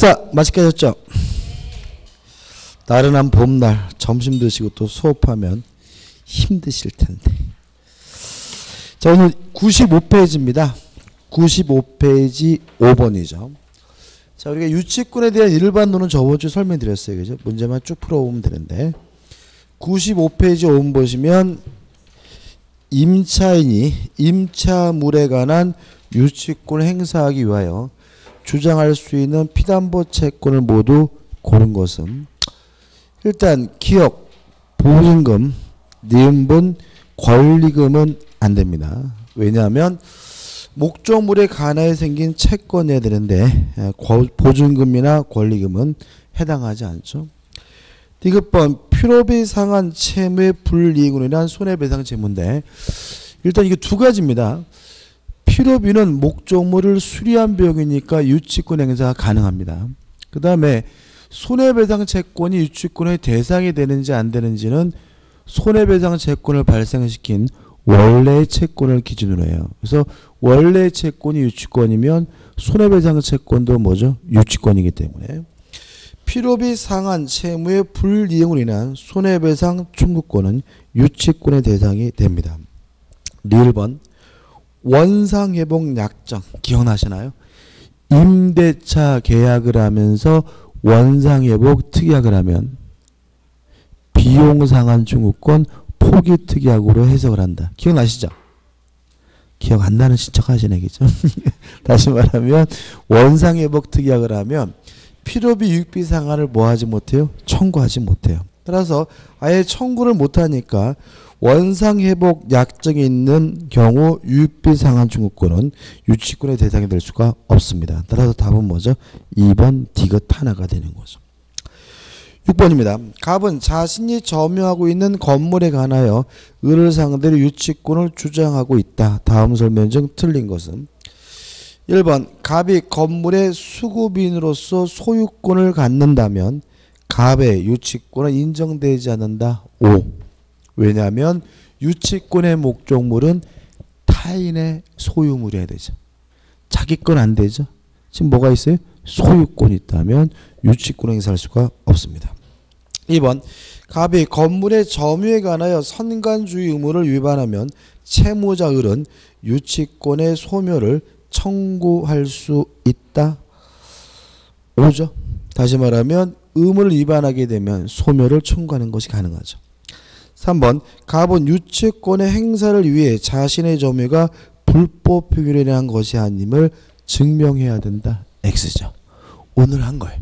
식사 맛있게 하셨죠? 나른한 봄날 점심 드시고 또 수업하면 힘드실 텐데. 자, 오늘 95페이지입니다. 95페이지 5번이죠. 자, 우리가 유치권에 대한 일반론은 저번 주 설명드렸어요. 그죠? 문제만 쭉 풀어보면 되는데 95페이지 5번 보시면 임차인이 임차물에 관한 유치권을 행사하기 위하여 주장할 수 있는 피담보 채권을 모두 고른 것은 일단 기억, 보증금, 니은분, 권리금은 안 됩니다. 왜냐하면 목적물에 관하여 생긴 채권이어야 되는데 보증금이나 권리금은 해당하지 않죠. 디귿번 필요비 상한 채무의 불이익운이란 손해배상 채무인데 일단 이게 두 가지입니다. 필요비는 목적물을 수리한 비용이니까 유치권 행사가 가능합니다. 그 다음에 손해배상 채권이 유치권의 대상이 되는지 안 되는지는 손해배상 채권을 발생시킨 원래의 채권을 기준으로 해요. 그래서 원래의 채권이 유치권이면 손해배상 채권도 뭐죠? 유치권이기 때문에 필요비 상한 채무의 불이익으로 인한 손해배상 청구권은 유치권의 대상이 됩니다. 1번 원상회복 약정 기억나시나요? 임대차 계약을 하면서 원상회복 특약을 하면 비용상한 청구권 포기특약으로 해석을 한다. 기억나시죠? 기억 안 나는 신청하시네, 그죠? 다시 말하면 원상회복 특약을 하면 필요비 유익비 상한을 뭐 하지 못해요? 청구하지 못해요. 따라서 아예 청구를 못하니까 원상회복 약정이 있는 경우 유익비 상한 청구권은 유치권의 대상이 될 수가 없습니다. 따라서 답은 뭐죠? 2번 디귿 하나가 되는 거죠. 6번입니다. 갑은 자신이 점유하고 있는 건물에 관하여 을을 상대로 유치권을 주장하고 있다. 다음 설명 중 틀린 것은 1번 갑이 건물의 수급인으로서 소유권을 갖는다면 갑의 유치권은 인정되지 않는다. 5. 왜냐하면 유치권의 목적물은 타인의 소유물이어야 되죠. 자기 건 안 되죠. 지금 뭐가 있어요? 소유권이 있다면 유치권 행사할 수가 없습니다. 2번 갑이 건물의 점유에 관하여 선관주의 의무를 위반하면 채무자 을은 유치권의 소멸을 청구할 수 있다. 5죠. 다시 말하면 의무를 위반하게 되면 소멸을 청구하는 것이 가능하죠. 3번 갑은 유치권의 행사를 위해 자신의 점유가 불법 표기로 인한 것이 아님을 증명해야 된다. X죠. 오늘 한 거예요.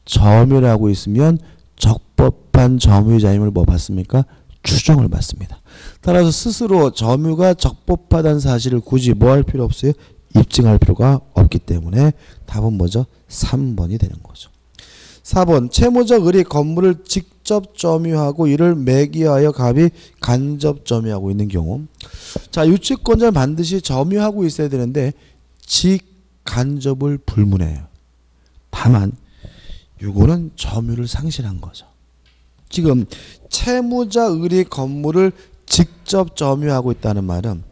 점유를 하고 있으면 적법한 점유자임을 뭐 받습니까? 추정을 받습니다. 따라서 스스로 점유가 적법하다는 사실을 굳이 뭐 할 필요 없어요? 입증할 필요가 없기 때문에 답은 뭐죠? 3번이 되는 거죠. 4번 채무자 을이 건물을 직접 점유하고 이를 매기하여 갑이 간접 점유하고 있는 경우 자 유치권자는 반드시 점유하고 있어야 되는데 직간접을 불문해요. 다만 이거는 점유를 상실한 거죠. 지금 채무자 을이 건물을 직접 점유하고 있다는 말은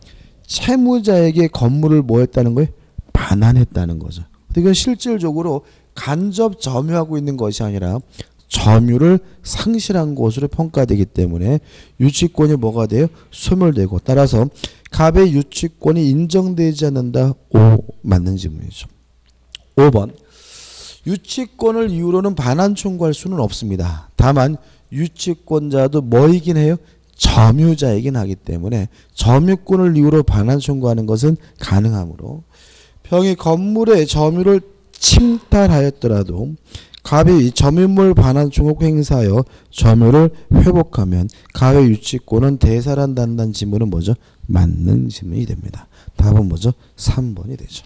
채무자에게 건물을 뭐 했다는 거예요? 반환했다는 거죠. 이건 실질적으로 간접 점유하고 있는 것이 아니라 점유를 상실한 것으로 평가되기 때문에 유치권이 뭐가 돼요? 소멸되고 따라서 갑의 유치권이 인정되지 않는다. 5 맞는 질문이죠. 5번 유치권을 이유로는 반환 청구할 수는 없습니다. 다만 유치권자도 뭐이긴 해요? 점유자이긴 하기 때문에 점유권을 이유로 반환 청구하는 것은 가능하므로 병이 건물의 점유를 침탈하였더라도 갑이 점유물 반환 청구 행사하여 점유를 회복하면 갑의 유치권은 대사한다는 지문은 뭐죠? 맞는 지문이 됩니다. 답은 뭐죠? 3번이 되죠.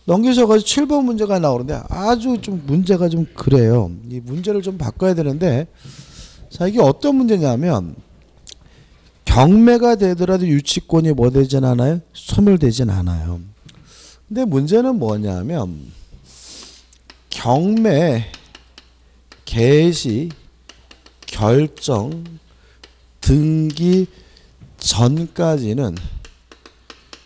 넘기셔가지고 7번 문제가 나오는데 아주 좀 문제가 좀 그래요. 이 문제를 좀 바꿔야 되는데 자 이게 어떤 문제냐면 경매가 되더라도 유치권이 뭐 되진 않아요? 소멸되진 않아요. 근데 문제는 뭐냐면 경매, 개시, 결정, 등기 전까지는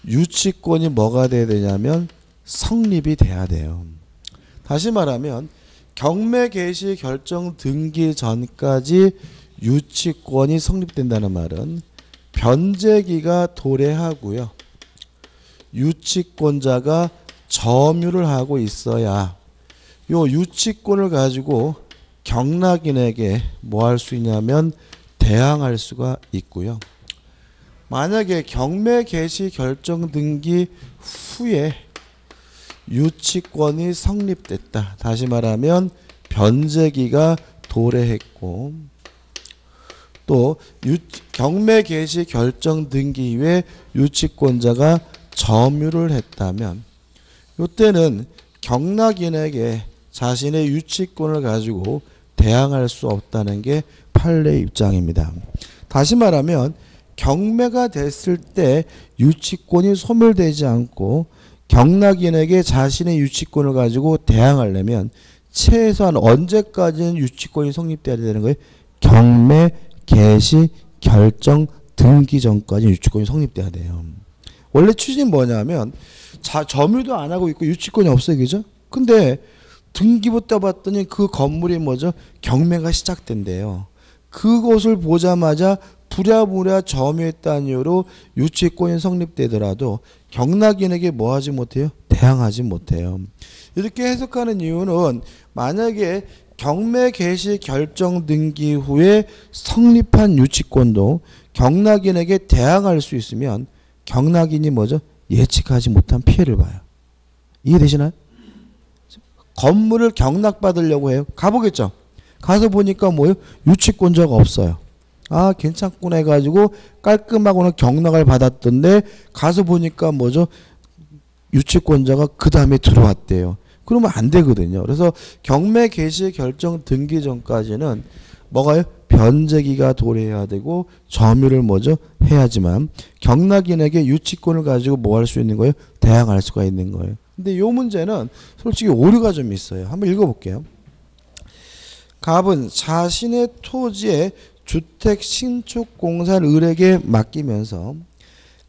유치권이 뭐가 돼야 되냐면 성립이 돼야 돼요. 다시 말하면 경매 개시 결정 등기 전까지 유치권이 성립된다는 말은 변제기가 도래하고요. 유치권자가 점유를 하고 있어야 요 유치권을 가지고 경락인에게 뭐 할 수 있냐면 대항할 수가 있고요. 만약에 경매 개시 결정 등기 후에 유치권이 성립됐다. 다시 말하면 변제기가 도래했고 또 경매 개시 결정 등기 이후에 유치권자가 점유를 했다면 이때는 경락인에게 자신의 유치권을 가지고 대항할 수 없다는 게 판례의 입장입니다. 다시 말하면 경매가 됐을 때 유치권이 소멸되지 않고 경락인에게 자신의 유치권을 가지고 대항하려면 최소한 언제까지는 유치권이 성립돼야 되는 거예요? 경매 개시 결정 등기 전까지 유치권이 성립돼야 돼요. 원래 취지는 뭐냐면 점유도 안 하고 있고 유치권이 없어요. 그죠? 근데 등기부터 봤더니 그 건물이 뭐죠? 경매가 시작된대요. 그것을 보자마자 부랴부랴 점유했다는 이유로 유치권이 성립되더라도 경락인에게 뭐 하지 못해요? 대항하지 못해요. 이렇게 해석하는 이유는 만약에 경매 개시 결정 등기 후에 성립한 유치권도 경락인에게 대항할 수 있으면 경락인이 뭐죠? 예측하지 못한 피해를 봐요. 이해되시나요? 건물을 경락받으려고 해요. 가보겠죠? 가서 보니까 뭐예요? 유치권자가 없어요. 아 괜찮구나 해가지고 깔끔하고는 경락을 받았던데 가서 보니까 뭐죠? 유치권자가 그 다음에 들어왔대요. 그러면 안 되거든요. 그래서 경매 개시 결정 등기 전까지는 뭐가요? 변제기가 도래해야 되고 점유를 뭐죠? 해야지만 경락인에게 유치권을 가지고 뭐 할 수 있는 거예요? 대항할 수가 있는 거예요. 근데 이 문제는 솔직히 오류가 좀 있어요. 한번 읽어볼게요. 갑은 자신의 토지에 주택 신축 공사를 을에게 맡기면서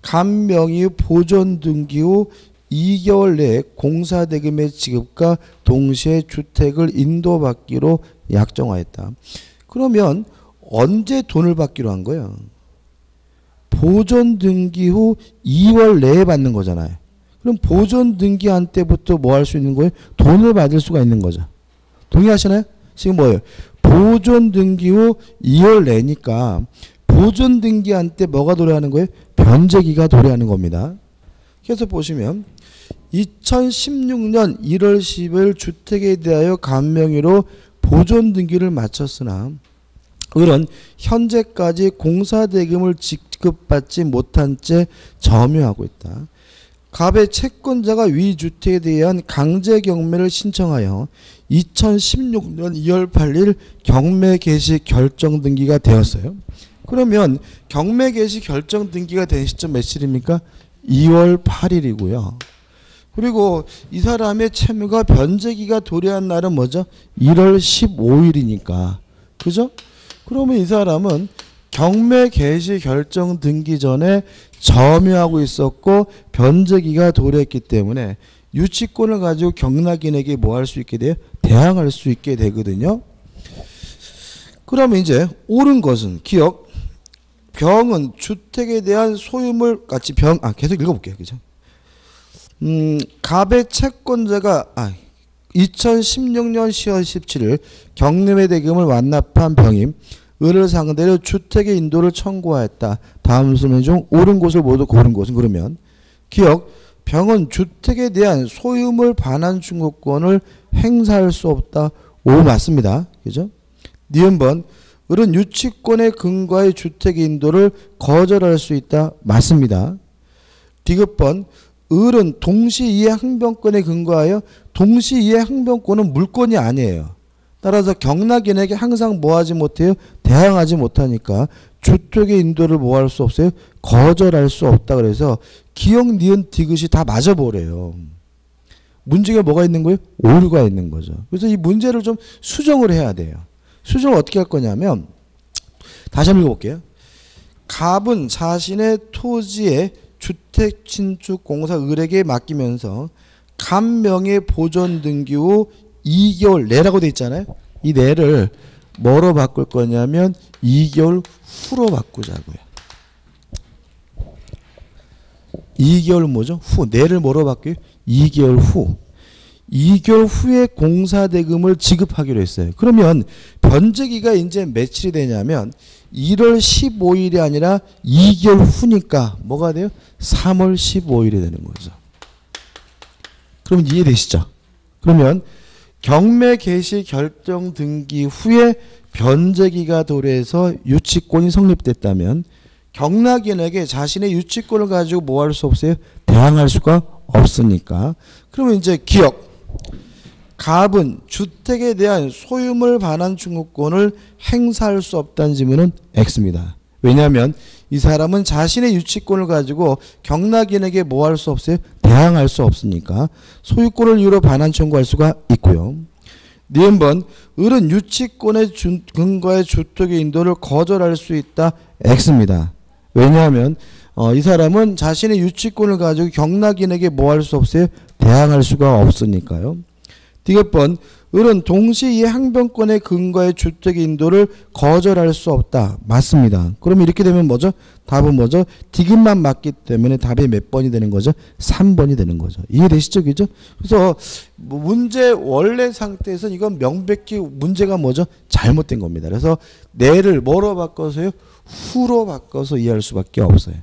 갑명의 보존 등기 후 2개월 내에 공사 대금의 지급과 동시에 주택을 인도받기로 약정하였다. 그러면 언제 돈을 받기로 한 거예요? 보존 등기 후 2월 내에 받는 거잖아요. 그럼 보존 등기한 때부터 뭐 할 수 있는 거예요? 돈을 받을 수가 있는 거죠. 동의하시나요? 지금 뭐예요? 보존 등기 후 2월 내니까 보존 등기한 때 뭐가 도래하는 거예요? 변제기가 도래하는 겁니다. 그래서 보시면 2016년 1월 10일 주택에 대하여 갑명의로 보존 등기를 마쳤으나 을은 현재까지 공사대금을 지급받지 못한 채 점유하고 있다. 갑의 채권자가 위 주택에 대한 강제 경매를 신청하여 2016년 2월 8일 경매 개시 결정 등기가 되었어요. 그러면 경매 개시 결정 등기가 된 시점 며칠입니까? 2월 8일이고요. 그리고 이 사람의 채무가 변제기가 도래한 날은 뭐죠? 1월 15일이니까. 그죠? 그러면 이 사람은 경매 개시 결정 등기 전에 점유하고 있었고 변제기가 도래했기 때문에 유치권을 가지고 경락인에게 뭐 할 수 있게 돼요? 대항할 수 있게 되거든요. 그러면 이제 옳은 것은 기억. 병은 주택에 대한 소유물 같이 계속 읽어볼게요. 그죠? 갑의 채권자가 2016년 10월 17일 경매 대금을 완납한 병임 을을 상대로 주택의 인도를 청구하였다. 다음 순위 중 옳은 것을 모두 고른 것은 그러면 기억. 병은 주택에 대한 소유물 반환 중고권을 행사할 수 없다. 오 맞습니다. 그죠? 니은번 을은 유치권에 근거해 주택의 인도를 거절할 수 있다. 맞습니다. 디귿번 을은 동시이해 항변권에 근거하여 동시이해 항변권은 물권이 아니에요. 따라서 경락인에게 항상 뭐하지 못해요? 대항하지 못하니까 주택의 인도를 뭐할 수 없어요? 거절할 수 없다. 그래서 기억, 니은, 디귿이 다 맞아버려요. 문제가 뭐가 있는 거예요? 오류가 있는 거죠. 그래서 이 문제를 좀 수정을 해야 돼요. 수정을 어떻게 할 거냐면 다시 한번 읽어볼게요. 갑은 자신의 토지에 주택 신축 공사 을에게 맡기면서 갑명의 보존 등기 후 2개월 내라고 돼 있잖아요. 이 내를 뭐로 바꿀 거냐면 2개월 후로 바꾸자고요. 2개월 뭐죠? 후. 내를 뭐로 바뀌어요? 2개월 후. 2개월 후에 공사대금을 지급하기로 했어요. 그러면 변제기가 이제 며칠이 되냐면 1월 15일이 아니라 2개월 후니까 뭐가 돼요? 3월 15일이 되는 거죠. 그럼 이해되시죠? 그러면 경매 개시 결정 등기 후에 변제기가 도래해서 유치권이 성립됐다면 경락인에게 자신의 유치권을 가지고 뭐 할 수 없어요? 대항할 수가 없으니까. 그러면 이제 기억. 갑은 주택에 대한 소유물 반환 청구권을 행사할 수 없다는 지문은 X입니다. 왜냐하면 이 사람은 자신의 유치권을 가지고 경락인에게 뭐 할 수 없어요? 대항할 수 없으니까 소유권을 이유로 반환 청구할 수가 있고요. 니은번 을은 유치권의 근거의 주택의 인도를 거절할 수 있다. X입니다. 왜냐하면 이 사람은 자신의 유치권을 가지고 경락인에게 뭐 할 수 없어요? 대항할 수가 없으니까요. 디귿번 을은 동시에 이 항변권의 근거의 주택의 인도를 거절할 수 없다. 맞습니다. 그럼 이렇게 되면 뭐죠? 답은 뭐죠? 디귿만 맞기 때문에 답이 몇 번이 되는 거죠? 3번이 되는 거죠. 이해되시죠? 그죠? 그래서 문제 원래 상태에서 이건 명백히 문제가 뭐죠? 잘못된 겁니다. 그래서 내를 뭐로 바꿔서요? 후로 바꿔서 이해할 수밖에 없어요.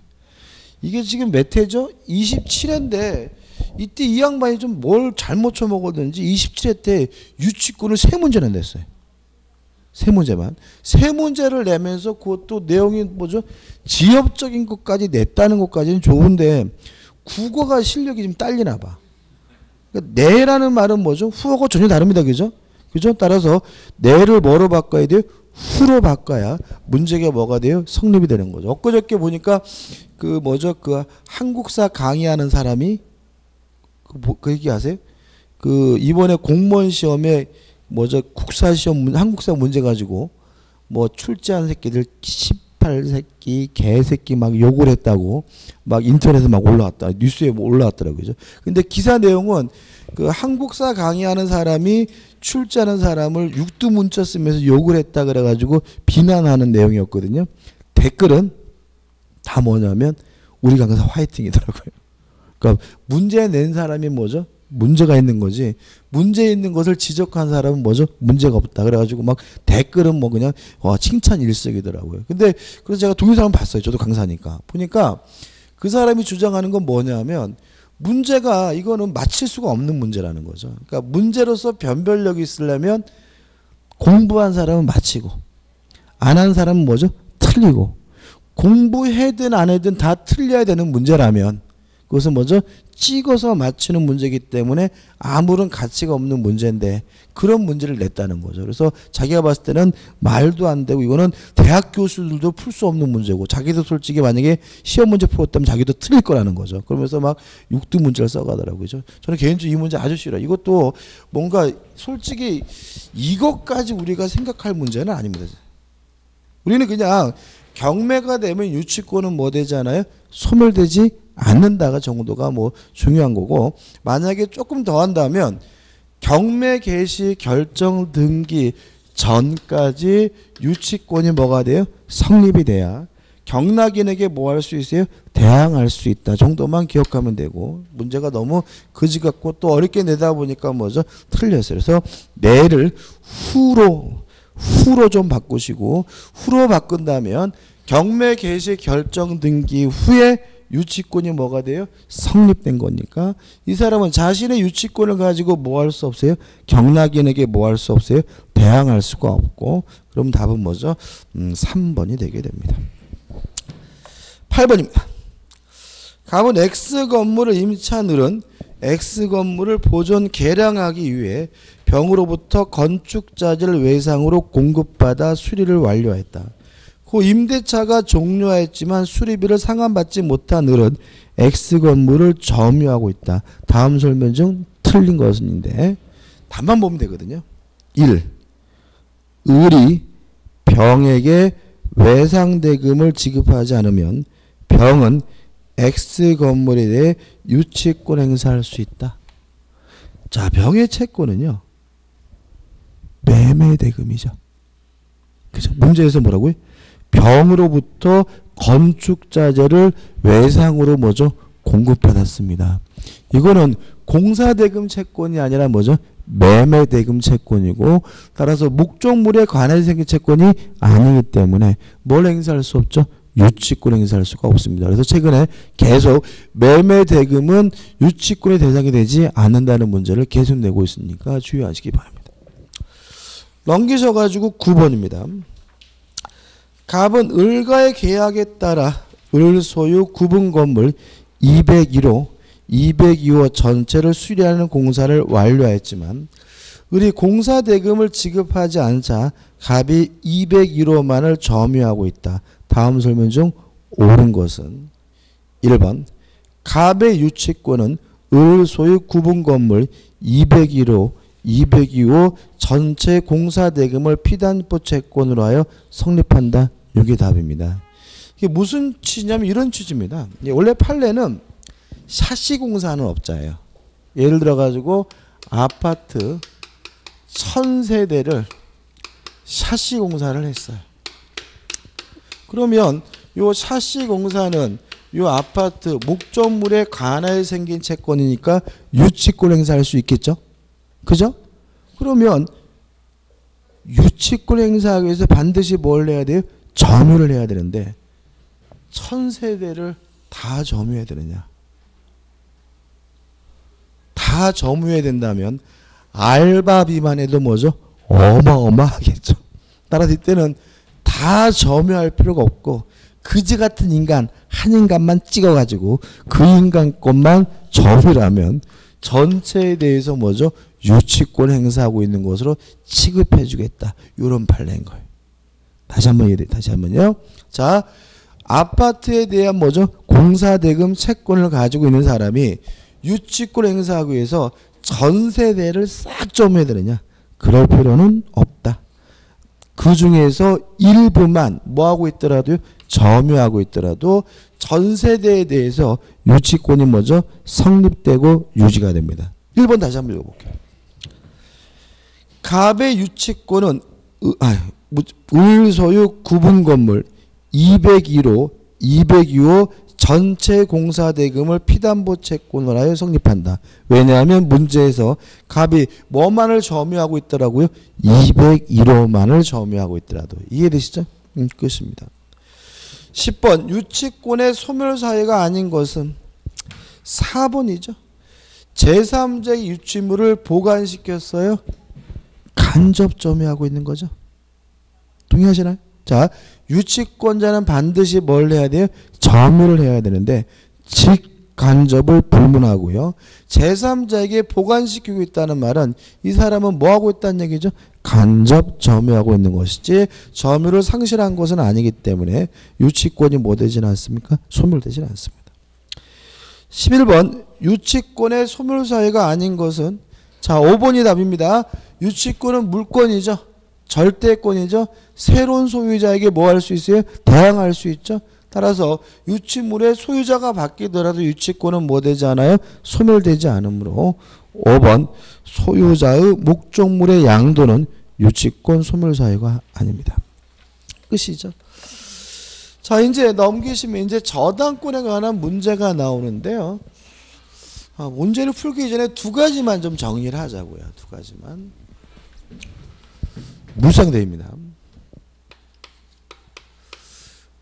이게 지금 몇 회죠? 27회인데 이때 이 양반이 좀 뭘 잘못 쳐먹었는지 27회 때 유치권을 3문제나 냈어요. 3문제만. 3문제를 내면서 그것도 내용이 뭐죠? 지엽적인 것까지 냈다는 것까지는 좋은데 국어가 실력이 좀 딸리나 봐. 그러니까 내라는 말은 뭐죠? 후하고 전혀 다릅니다. 그죠? 그죠? 따라서 내를 뭐로 바꿔야 돼요? 후로 바꿔야 문제가 뭐가 돼요? 성립이 되는 거죠. 엊그저께 보니까 그 뭐죠? 그 한국사 강의하는 사람이 그 얘기 아세요? 그 이번에 공무원 시험에 뭐죠? 국사 시험 한국사 문제 가지고 뭐 출제한 새끼들 18새끼 개새끼 막 욕을 했다고 막 인터넷에 막 올라왔다. 뉴스에 올라왔더라고요. 근데 기사 내용은 그 한국사 강의하는 사람이 출제하는 사람을 육두문자 쓰면서 욕을 했다 그래가지고 비난하는 내용이었거든요. 댓글은 다 뭐냐면 우리 강사 화이팅이더라고요. 그러니까 문제 낸 사람이 뭐죠? 문제가 있는 거지. 문제 있는 것을 지적한 사람은 뭐죠? 문제가 없다. 그래가지고 막 댓글은 뭐 그냥 칭찬 일색이더라고요. 근데 그래서 제가 동영상을 봤어요. 저도 강사니까. 보니까 그 사람이 주장하는 건 뭐냐면 문제가 이거는 맞힐 수가 없는 문제라는 거죠. 그러니까 문제로서 변별력이 있으려면 공부한 사람은 맞히고 안 한 사람은 뭐죠? 틀리고 공부해든 안 해든 다 틀려야 되는 문제라면 그것은 뭐죠? 찍어서 맞추는 문제이기 때문에 아무런 가치가 없는 문제인데 그런 문제를 냈다는 거죠. 그래서 자기가 봤을 때는 말도 안 되고 이거는 대학 교수들도 풀 수 없는 문제고 자기도 솔직히 만약에 시험 문제 풀었다면 자기도 틀릴 거라는 거죠. 그러면서 막 육두 문제를 써가더라고요. 저는 개인적으로 이 문제 아주 싫어요. 이것도 뭔가 솔직히 이것까지 우리가 생각할 문제는 아닙니다. 우리는 그냥 경매가 되면 유치권은 뭐 되잖아요? 소멸되지 않는다가 정도가 뭐 중요한 거고 만약에 조금 더 한다면 경매 개시 결정 등기 전까지 유치권이 뭐가 돼요? 성립이 돼야 경락인에게 뭐 할 수 있어요? 대항할 수 있다 정도만 기억하면 되고 문제가 너무 거지 같고 또 어렵게 내다 보니까 뭐죠? 틀렸어요. 그래서 내를 후로 좀 바꾸시고 후로 바꾼다면 경매 개시 결정 등기 후에 유치권이 뭐가 돼요? 성립된 거니까 이 사람은 자신의 유치권을 가지고 뭐 할 수 없어요? 경락인에게 뭐 할 수 없어요? 대항할 수가 없고 그럼 답은 뭐죠? 3번이 되게 됩니다. 8번입니다. 갑은 X건물을 임차한 을은 X건물을 보존 개량하기 위해 병으로부터 건축자재를 외상으로 공급받아 수리를 완료했다. 그 임대차가 종료하였지만 수리비를 상환받지 못한 을은 X건물을 점유하고 있다. 다음 설명 중 틀린 것인데 답만 보면 되거든요. 1. 을이 병에게 외상대금을 지급하지 않으면 병은 X건물에 대해 유치권 행사할 수 있다. 자, 병의 채권은요. 매매대금이죠. 그죠? 문제에서 뭐라고요? 병으로부터 건축자재를 외상으로 뭐죠? 공급받았습니다. 이거는 공사대금 채권이 아니라 뭐죠? 매매대금 채권이고, 따라서 목적물에 관해서 생긴 채권이 아니기 때문에 뭘 행사할 수 없죠? 유치권 행사할 수가 없습니다. 그래서 최근에 계속 매매대금은 유치권의 대상이 되지 않는다는 문제를 계속 내고 있으니까 주의하시기 바랍니다. 넘기셔가지고 9번입니다. 갑은 을과의 계약에 따라 을 소유 구분 건물 201호, 202호 전체를 수리하는 공사를 완료하였지만 을이 공사대금을 지급하지 않자 갑이 201호만을 점유하고 있다. 다음 설명 중 옳은 것은 1번 갑의 유치권은 을 소유 구분 건물 201호, 202호 전체 공사대금을 피담보 채권으로 하여 성립한다. 이게 답입니다. 이게 무슨 취지냐면 이런 취지입니다. 원래 판례는 샤시 공사하는 업자예요. 예를 들어 가지고 아파트 1000세대를 샤시 공사를 했어요. 그러면 요 샤시 공사는 요 아파트 목적물에 관하여 생긴 채권이니까 유치권 행사할 수 있겠죠? 그죠? 그러면 유치권 행사하기 위해서 반드시 뭘 해야 돼요? 점유를 해야 되는데 1000세대를 다 점유해야 되느냐? 다 점유해야 된다면 알바비만 해도 뭐죠? 어마어마하겠죠. 따라서 이때는 다 점유할 필요가 없고 그지 같은 인간 한 인간만 찍어가지고 그 인간 것만 점유라면 전체에 대해서 뭐죠? 유치권 행사하고 있는 것으로 취급해 주겠다. 이런 판례인 거예요. 다시 한번요. 자, 아파트에 대한 뭐죠? 공사대금 채권을 가지고 있는 사람이 유치권 행사하기 위해서 전 세대를 싹 점유해야 되느냐? 그럴 필요는 없다. 그 중에서 일부만 뭐하고 있더라도요? 점유하고 있더라도 전 세대에 대해서 유치권이 뭐죠? 성립되고 유지가 됩니다. 1번 다시 한번 읽어볼게요. 갑의 유치권은 을 소유 구분 건물 201호, 202호 전체 공사대금을 피담보 채권을 하여 성립한다. 왜냐하면 문제에서 갑이 뭐만을 점유하고 있더라고요? 201호만을 점유하고 있더라도. 이해되시죠? 끝입니다. 10번 유치권의 소멸사유가 아닌 것은 4번이죠. 제3자의 유치물을 보관시켰어요. 간접 점유하고 있는 거죠. 동의하시나요? 자, 유치권자는 반드시 뭘 해야 돼요? 점유를 해야 되는데 직간접을 불문하고요. 제3자에게 보관시키고 있다는 말은 이 사람은 뭐하고 있다는 얘기죠? 간접 점유하고 있는 것이지 점유를 상실한 것은 아니기 때문에 유치권이 뭐 되지는 않습니까? 소멸되지는 않습니다. 11번 유치권의 소멸사유가 아닌 것은 자 5번이 답입니다. 유치권은 물권이죠. 절대권이죠. 새로운 소유자에게 뭐 할 수 있어요? 대항할 수 있죠. 따라서 유치물의 소유자가 바뀌더라도 유치권은 뭐 되지 않아요? 소멸되지 않으므로 5번 소유자의 목적물의 양도는 유치권 소멸사유가 아닙니다. 끝이죠. 자 이제 넘기시면 이제 저당권에 관한 문제가 나오는데요. 문제를 풀기 전에 두 가지만 좀 정리를 하자고요. 두 가지만. 물상대입니다.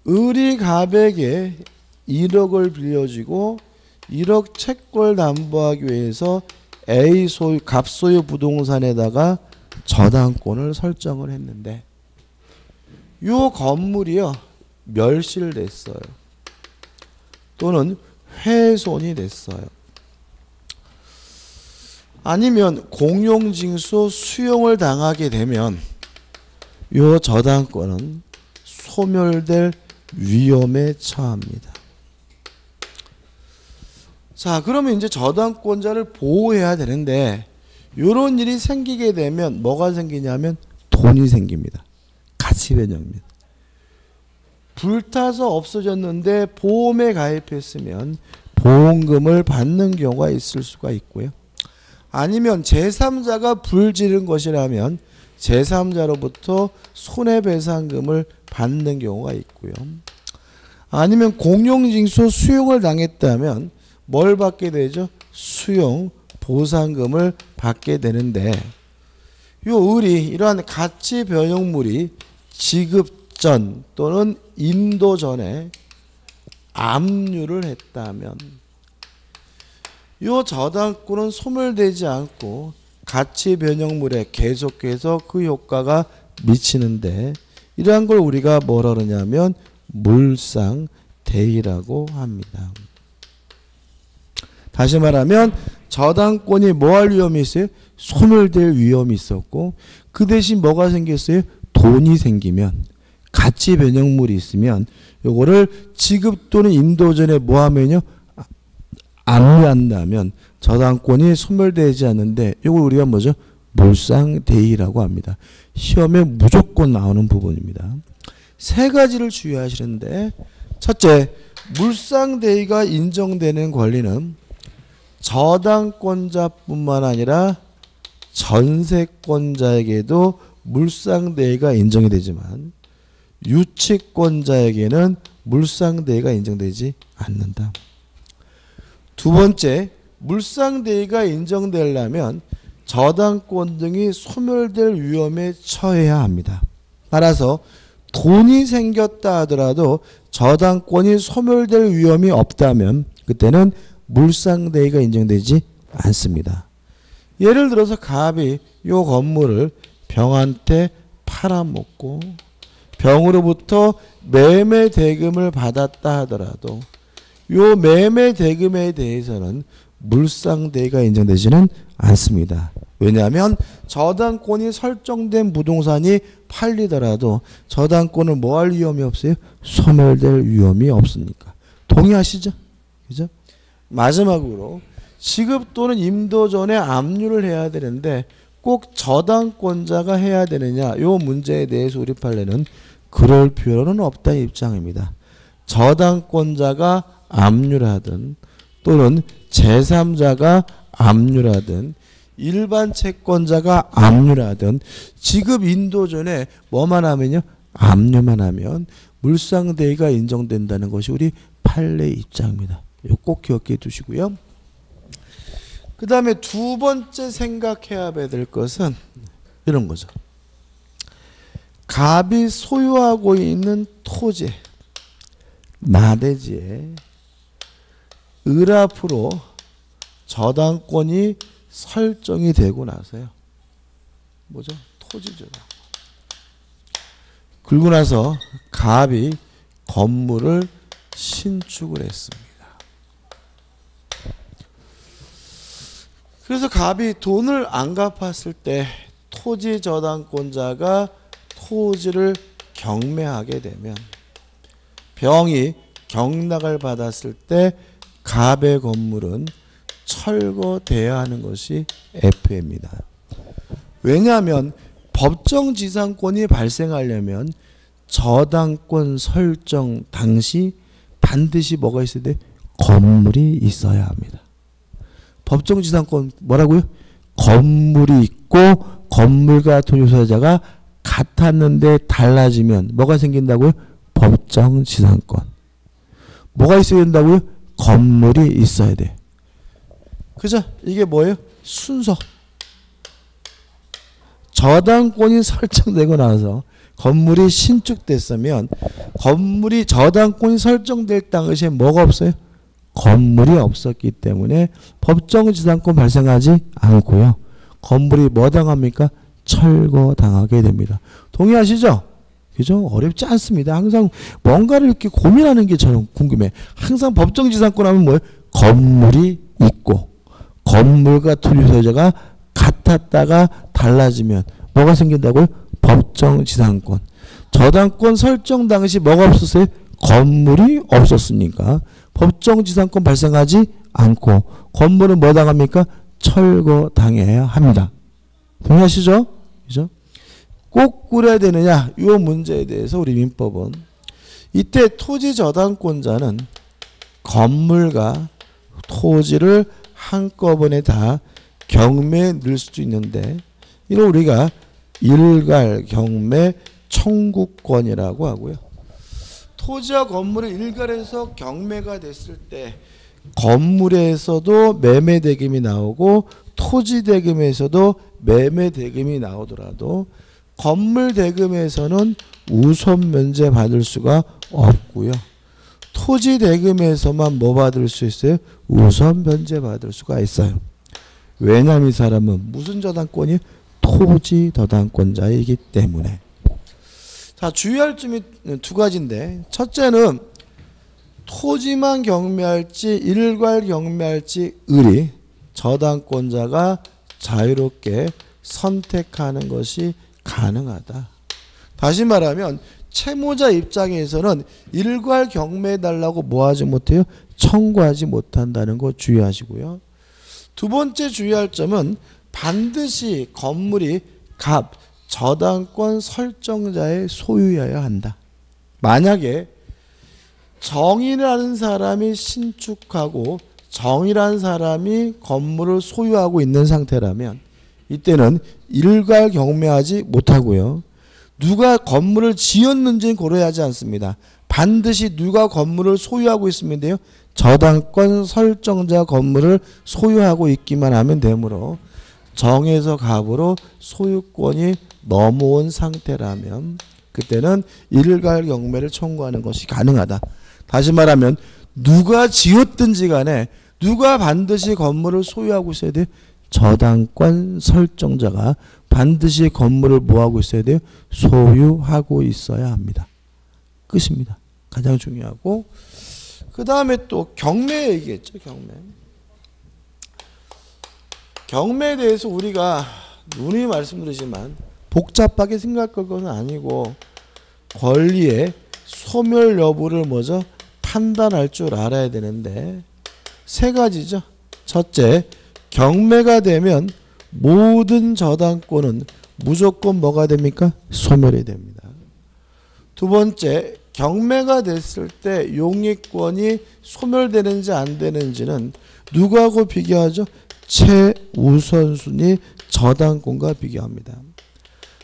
을이 갑에게 1억을 빌려주고 1억 채권을 담보하기 위해서 A 소유, 갑 소유 부동산에다가 저당권을 설정을 했는데 이 건물이요 멸실됐어요. 또는 훼손이 됐어요. 아니면 공용징수 수용을 당하게 되면 이 저당권은 소멸될 위험에 처합니다. 자, 그러면 이제 저당권자를 보호해야 되는데 이런 일이 생기게 되면 뭐가 생기냐면 돈이 생깁니다. 가치 변형입니다. 불타서 없어졌는데 보험에 가입했으면 보험금을 받는 경우가 있을 수가 있고요. 아니면 제3자가 불 지른 것이라면 제3자로부터 손해배상금을 받는 경우가 있고요. 아니면 공용징수 수용을 당했다면 뭘 받게 되죠? 수용 보상금을 받게 되는데 요 을이 이러한 가치 변형물이 지급 전 또는 인도 전에 압류를 했다면 요 저당권은 소멸되지 않고 가치 변형물에 계속해서 그 효과가 미치는데 이러한 걸 우리가 뭐라 그러냐면 물상대의라고 합니다. 다시 말하면 저당권이 뭐 할 위험이 있어요? 소멸될 위험이 있었고 그 대신 뭐가 생겼어요? 돈이 생기면 가치 변형물이 있으면 요거를 지급 또는 인도 전에 뭐 하면요? 압류한다면 저당권이 소멸되지 않는데 이걸 우리가 뭐죠? 물상대의라고 합니다. 시험에 무조건 나오는 부분입니다. 세 가지를 주의하시는데 첫째, 물상대의가 인정되는 권리는 저당권자뿐만 아니라 전세권자에게도 물상대의가 인정이 되지만 유치권자에게는 물상대의가 인정되지 않는다. 두 번째, 물상대의가 인정되려면 저당권 등이 소멸될 위험에 처해야 합니다. 따라서 돈이 생겼다 하더라도 저당권이 소멸될 위험이 없다면 그때는 물상대의가 인정되지 않습니다. 예를 들어서 갑이 요 건물을 병한테 팔아먹고 병으로부터 매매 대금을 받았다 하더라도 요 매매 대금에 대해서는 물상대의가 인정되지는 않습니다. 왜냐하면 저당권이 설정된 부동산이 팔리더라도 저당권을 뭐 할 위험이 없어요? 소멸될 위험이 없으니까. 동의하시죠? 그죠? 마지막으로 지급 또는 임도 전에 압류를 해야 되는데 꼭 저당권자가 해야 되느냐? 요 문제에 대해서 우리 판례는 그럴 필요는 없다는 입장입니다. 저당권자가 압류를 하든 또는 제3자가 압류를 하든 일반 채권자가 압류를 하든 지급 인도 전에 뭐만 하면요? 압류만 하면 물상대의가 인정된다는 것이 우리 판례 입장입니다. 이거 꼭 기억해 두시고요. 그 다음에 두 번째 생각해야 될 것은 이런 거죠. 갑이 소유하고 있는 토지, 나대지에 을 앞으로 저당권이 설정이 되고 나서요. 뭐죠? 토지죠. 그리고 나서 갑이 건물을 신축을 했습니다. 그래서 갑이 돈을 안 갚았을 때 토지 저당권자가 토지를 경매하게 되면 병이 경락을 받았을 때 갑의 건물은 철거돼야 하는 것이 F입니다. 왜냐하면 법정지상권이 발생하려면 저당권 설정 당시 반드시 뭐가 있어야 돼? 건물이 있어야 합니다. 법정지상권 뭐라고요? 건물이 있고 건물과 토지소유자가 같았는데 달라지면 뭐가 생긴다고요? 법정지상권. 뭐가 있어야 된다고요? 건물이 있어야 돼. 그죠? 이게 뭐예요? 순서. 저당권이 설정되고 나서 건물이 신축됐으면 건물이 저당권이 설정될 당시에 뭐가 없어요? 건물이 없었기 때문에 법정지상권 발생하지 않고요. 건물이 뭐 당합니까? 철거당하게 됩니다. 동의하시죠? 그죠? 어렵지 않습니다. 항상 뭔가를 이렇게 고민하는 게 저는 궁금해. 항상 법정지상권 하면 뭐예요? 건물이 있고 건물과 토지소유자가 같았다가 달라지면 뭐가 생긴다고요? 법정지상권. 저당권 설정 당시 뭐가 없었어요? 건물이 없었으니까 법정지상권 발생하지 않고 건물은 뭐 당합니까? 철거당해야 합니다. 동의하시죠? 그죠? 꼭 그래야 되느냐? 이 문제에 대해서 우리 민법은 이때 토지 저당권자는 건물과 토지를 한꺼번에 다 경매에 넣을 수도 있는데 이걸 우리가 일괄 경매 청구권이라고 하고요. 토지와 건물을 일괄해서 경매가 됐을 때 건물에서도 매매 대금이 나오고 토지 대금에서도 매매 대금이 나오더라도 건물 대금에서는 우선 면제 받을 수가 없고요. 토지 대금에서만 뭐 받을 수 있어요? 우선 면제 받을 수가 있어요. 왜냐하면 이 사람은 무슨 저당권이? 토지 저당권자이기 때문에. 자, 주의할 점이 두 가지인데, 첫째는 토지만 경매할지 일괄 경매할지 을이 저당권자가 자유롭게 선택하는 것이 가능하다. 다시 말하면 채무자 입장에서는 일괄 경매해달라고 뭐 하지 못해요? 청구하지 못한다는 거 주의하시고요. 두 번째 주의할 점은 반드시 건물이 저당권 설정자의 소유여야 한다. 만약에 정이라는 사람이 신축하고 정이라는 사람이 건물을 소유하고 있는 상태라면 이때는 일괄 경매하지 못하고요. 누가 건물을 지었는지는 고려하지 않습니다. 반드시 누가 건물을 소유하고 있으면요, 저당권 설정자 건물을 소유하고 있기만 하면 되므로 정에서 갑으로 소유권이 넘어온 상태라면 그때는 일괄 경매를 청구하는 것이 가능하다. 다시 말하면 누가 지었든지 간에 누가 반드시 건물을 소유하고 있어야 돼요? 저당권 설정자가 반드시 건물을 뭐하고 있어야 돼요? 소유하고 있어야 합니다. 끝입니다. 가장 중요하고, 그 다음에 또 경매 얘기했죠. 경매에 대해서 우리가 누누이 말씀드리지만 복잡하게 생각할 것은 아니고 권리의 소멸 여부를 뭐죠? 판단할 줄 알아야 되는데 세 가지죠. 첫째, 경매가 되면 모든 저당권은 무조건 뭐가 됩니까? 소멸이 됩니다. 두 번째, 경매가 됐을 때 용익권이 소멸되는지 안 되는지는 누구하고 비교하죠? 최우선순위 저당권과 비교합니다.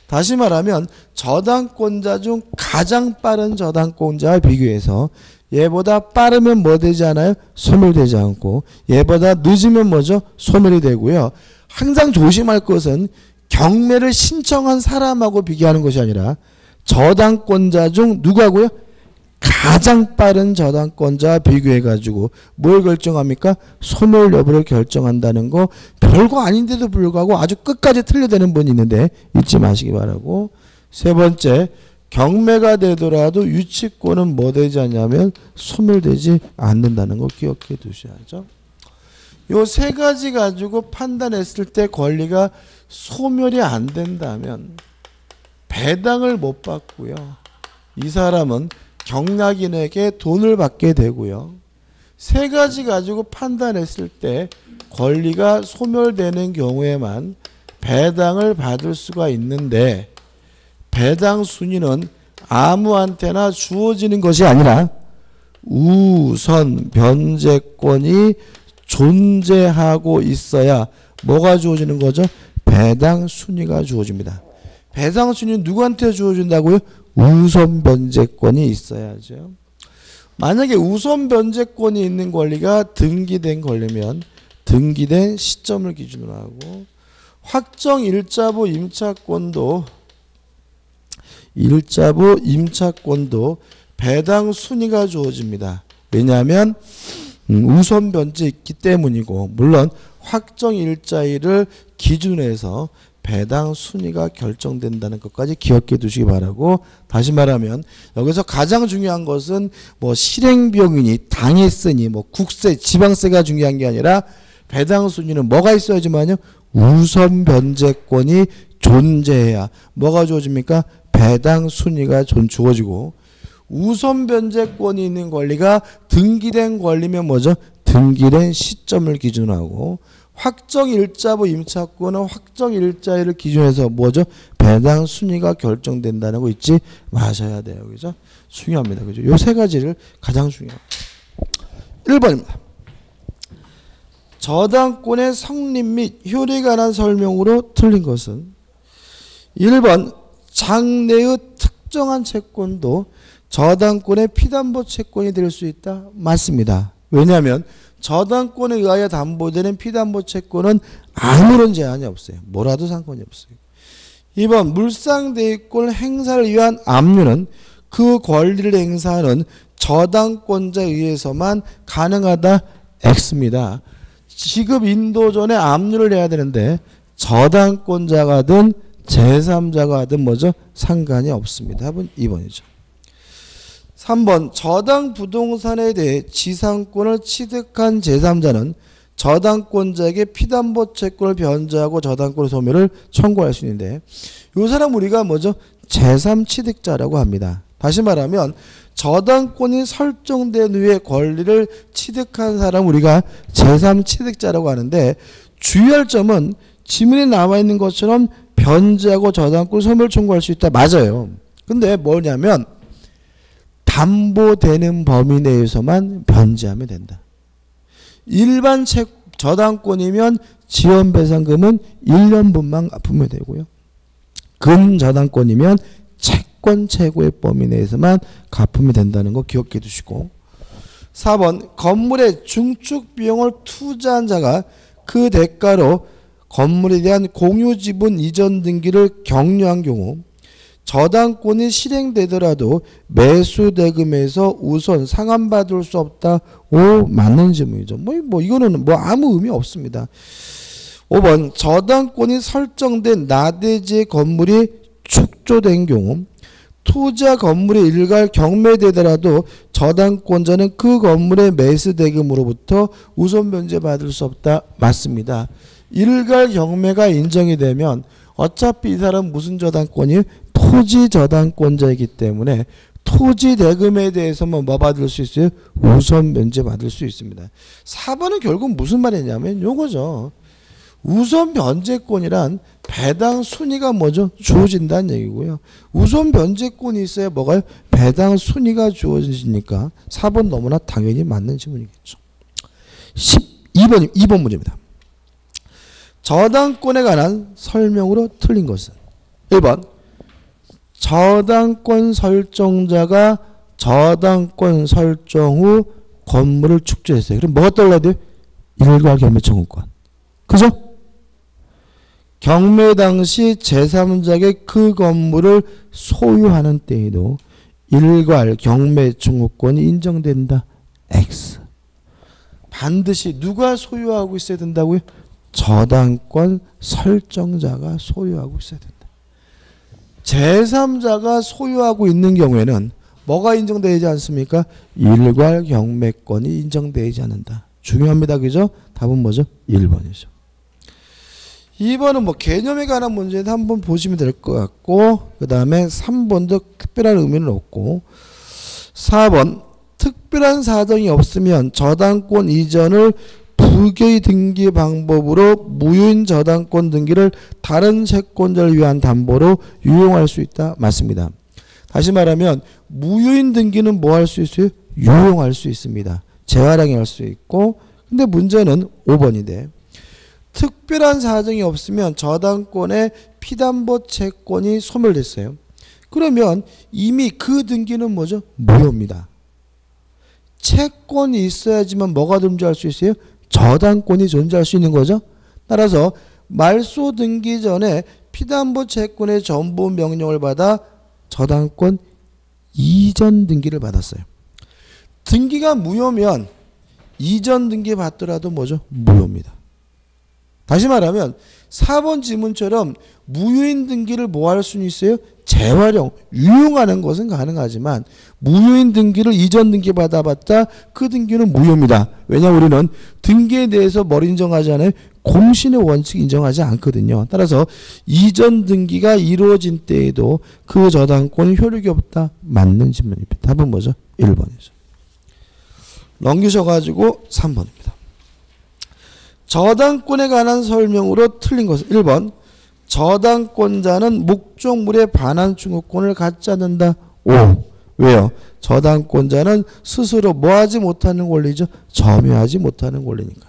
다시 말하면 저당권자 중 가장 빠른 저당권자와 비교해서 얘보다 빠르면 뭐 되지 않아요? 소멸되지 않고 얘보다 늦으면 뭐죠? 소멸이 되고요. 항상 조심할 것은 경매를 신청한 사람하고 비교하는 것이 아니라 저당권자 중 누구하고요? 가장 빠른 저당권자와 비교해가지고 뭘 결정합니까? 소멸 여부를 결정한다는 거 별거 아닌데도 불구하고 아주 끝까지 틀려대는 분이 있는데 잊지 마시기 바라고. 세 번째, 경매가 되더라도 유치권은 뭐 되지 않냐면 소멸되지 않는다는 거 기억해 두셔야죠. 요 세 가지 가지고 판단했을 때 권리가 소멸이 안 된다면 배당을 못 받고요. 이 사람은 경락인에게 돈을 받게 되고요. 세 가지 가지고 판단했을 때 권리가 소멸되는 경우에만 배당을 받을 수가 있는데 배당 순위는 아무한테나 주어지는 것이 아니라 우선 변제권이 존재하고 있어야 뭐가 주어지는 거죠? 배당 순위가 주어집니다. 배당 순위는 누구한테 주어진다고요? 우선 변제권이 있어야죠. 만약에 우선 변제권이 있는 권리가 등기된 권리면 등기된 시점을 기준으로 하고 확정 일자부 임차권도 배당 순위가 주어집니다. 왜냐하면 우선 변제 있기 때문이고 물론 확정 일자일을 기준해서 배당 순위가 결정된다는 것까지 기억해 두시기 바라고. 다시 말하면 여기서 가장 중요한 것은 뭐 실행비용이니 당해세니 뭐 국세 지방세가 중요한 게 아니라 배당 순위는 뭐가 있어야지만요 우선 변제권이 존재해야 뭐가 주어집니까? 배당 순위가 주어지고 우선 변제권이 있는 권리가 등기된 권리면 뭐죠? 등기된 시점을 기준으로 하고 확정 일자부 임차권은 확정 일자일을 기준해서 뭐죠? 배당 순위가 결정된다는 거 잊지 마셔야 돼요. 그죠? 중요합니다. 그죠? 요 세 가지를 가장 중요합니다. 1번입니다. 저당권의 성립 및 효력에 관한 설명으로 틀린 것은 1번 장래의 특정한 채권도 저당권의 피담보 채권이 될 수 있다. 맞습니다. 왜냐하면 저당권에 의하여 담보되는 피담보 채권은 아무런 제한이 없어요. 뭐라도 상관이 없어요. 2번 물상대위권 행사를 위한 압류는 그 권리를 행사하는 저당권자에 의해서만 가능하다. X입니다. 지급 인도 전에 압류를 해야 되는데 저당권자가든 제3자가든 뭐죠? 상관이 없습니다. 답은 2번이죠. 3번 저당 부동산에 대해 지상권을 취득한 제3자는 저당권자에게 피담보 채권을 변제하고 저당권의 소멸을 청구할 수 있는데 이 사람 우리가 뭐죠? 제3취득자라고 합니다. 다시 말하면 저당권이 설정된 후에 권리를 취득한 사람 우리가 제3취득자라고 하는데 주의할 점은 지문에 나와 있는 것처럼 변제하고 저당권 소멸 청구할 수 있다. 맞아요. 근데 뭐냐면 담보되는 범위 내에서만 변제하면 된다. 일반 저당권이면 지연배상금은 1년분만 갚으면 되고요. 근저당권이면 채권 최고의 범위 내에서만 갚으면 된다는 거 기억해 두시고 4번 건물의 중축 비용을 투자한 자가 그 대가로 건물에 대한 공유지분 이전 등기를 격려한 경우 저당권이 실행되더라도 매수 대금에서 우선 상환받을 수 없다. 오, 맞는 질문이죠. 뭐 이거는 뭐 아무 의미 없습니다. 5번 저당권이 설정된 나대지의 건물이 축조된 경우 투자 건물이 일괄 경매되더라도 저당권자는 그 건물의 매수 대금으로부터 우선 변제받을 수 없다. 맞습니다. 일괄 경매가 인정이 되면 어차피 이 사람 무슨 저당권이 토지 저당권자이기 때문에 토지 대금에 대해서만 뭐 받을 수 있어요? 우선 변제 받을 수 있습니다. 4번은 결국 무슨 말이냐면 요거죠. 우선 변제권이란 배당 순위가 뭐죠? 주어진다는 얘기고요. 우선 변제권이 있어야 뭐가요? 배당 순위가 주어지니까 4번 너무나 당연히 맞는 질문이겠죠. 2번 문제입니다. 저당권에 관한 설명으로 틀린 것은 1번 저당권 설정자가 저당권 설정 후 건물을 축조했어요. 그럼 뭐가 떠올라야 돼요? 일괄 경매 청구권. 그죠? 경매 당시 제3자에게 그 건물을 소유하는 때에도 일괄 경매 청구권이 인정된다. X. 반드시 누가 소유하고 있어야 된다고요? 저당권 설정자가 소유하고 있어야 된다. 제3자가 소유하고 있는 경우에는 뭐가 인정되지 않습니까? 일괄 경매권이 인정되지 않는다. 중요합니다. 그죠? 답은 뭐죠? 1번이죠. 2번은 뭐 개념에 관한 문제는 한번 보시면 될 것 같고 그 다음에 3번도 특별한 의미는 없고 4번 특별한 사정이 없으면 저당권 이전을 불교의 등기 방법으로 무효인 저당권 등기를 다른 채권자를 위한 담보로 유용할 수 있다. 맞습니다. 다시 말하면 무효인 등기는 뭐 할 수 있어요? 유용할 수 있습니다. 재활용할 수 있고 근데 문제는 5번인데 특별한 사정이 없으면 저당권의 피담보 채권이 소멸됐어요. 그러면 이미 그 등기는 뭐죠? 무효입니다. 채권이 있어야지만 뭐가 존재할 수 있어요? 저당권이 존재할 수 있는 거죠. 따라서 말소 등기 전에 피담보 채권의 전부 명령을 받아 저당권 이전 등기를 받았어요. 등기가 무효면 이전 등기 받더라도 뭐죠? 무효입니다. 다시 말하면 4번 지문처럼 무효인 등기를 뭐 할 수는 있어요? 재활용, 유용하는 것은 가능하지만 무효인 등기를 이전 등기 받아봤다 그 등기는 무효입니다. 왜냐하면 우리는 등기에 대해서 뭘 인정하지 않아요? 공신의 원칙 인정하지 않거든요. 따라서 이전 등기가 이루어진 때에도 그 저당권이 효력이 없다. 맞는 질문입니다. 답은 뭐죠? 1번이죠. 넘기셔가지고 3번입니다. 저당권에 관한 설명으로 틀린 것은 1번 저당권자는 목적물에 반환 청구권을 갖지 않는다. 5. 왜요? 저당권자는 스스로 뭐하지 못하는 권리죠? 점유하지 못하는 권리니까.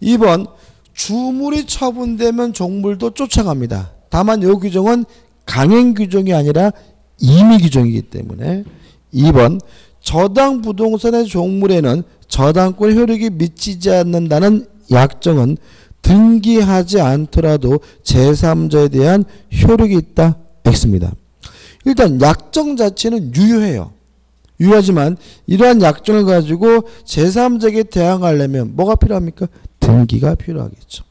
2번 주물이 처분되면 종물도 쫓아갑니다. 다만 이 규정은 강행 규정이 아니라 임의 규정이기 때문에 2번 저당 부동산의 종물에는 저당권 효력이 미치지 않는다는 약정은 등기하지 않더라도 제3자에 대한 효력이 있다. X입니다. 일단 약정 자체는 유효해요. 유효하지만 이러한 약정을 가지고 제3자에게 대항하려면 뭐가 필요합니까? 등기가 필요하겠죠.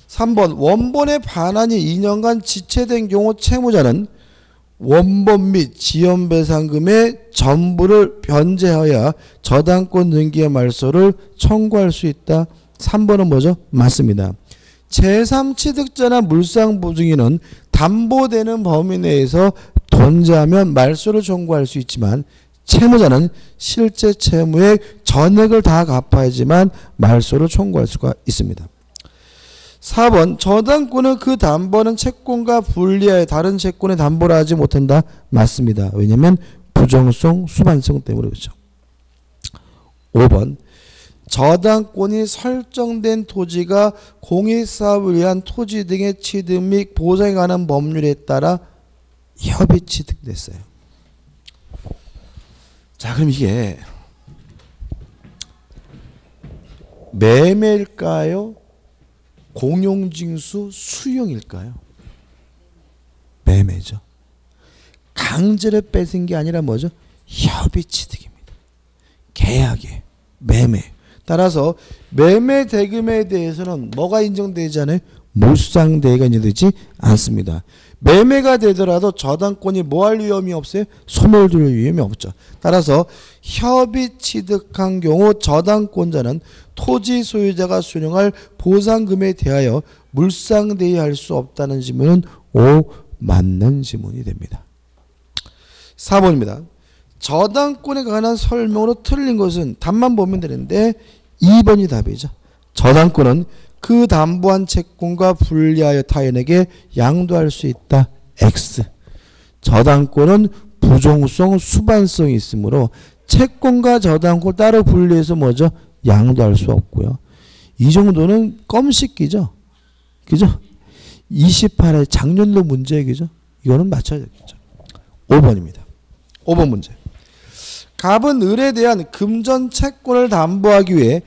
3번 원본의 반환이 2년간 지체된 경우 채무자는 원본 및 지연배상금의 전부를 변제하여 저당권 등기의 말소를 청구할 수 있다. 3번은 뭐죠? 맞습니다. 제3취득자나 물상보증인은 담보되는 범위 내에서 존재하면 말소를 청구할 수 있지만 채무자는 실제 채무의 전액을 다 갚아야지만 말소를 청구할 수가 있습니다. 4번 저당권은 그 담보는 채권과 분리하여 다른 채권에 담보를 하지 못한다. 맞습니다. 왜냐하면 부정성, 수반성 때문에 그렇죠. 5번 저당권이 설정된 토지가 공익사업을 위한 토지 등의 취득 및 보장에 관한 법률에 따라 협의 취득됐어요. 자, 그럼 이게 매매일까요? 공용징수 수용일까요? 매매죠. 강제로 뺏은 게 아니라 뭐죠? 협의 취득입니다. 계약에 매매. 따라서 매매 대금에 대해서는 뭐가 인정되지 않아요? 물상대가 인정되지 않습니다. 매매가 되더라도 저당권이 뭐 할 위험이 없어요? 소멸될 위험이 없죠. 따라서 협의 취득한 경우 저당권자는 토지 소유자가 수령할 보상금에 대하여 물상대의할 수 없다는 지문은 O 맞는 지문이 됩니다. 4번입니다. 저당권에 관한 설명으로 틀린 것은 답만 보면 되는데 2번이 답이죠. 저당권은 그 담보한 채권과 분리하여 타인에게 양도할 수 있다. X. 저당권은 부종성, 수반성이 있으므로 채권과 저당권 따로 분리해서 뭐죠? 양도할 수 없고요. 이 정도는 껌 씻기죠. 그죠? 28회 작년도 문제 그죠? 이거는 맞춰야 되겠죠. 5번입니다. 5번 문제. 갑은 을에 대한 금전 채권을 담보하기 위해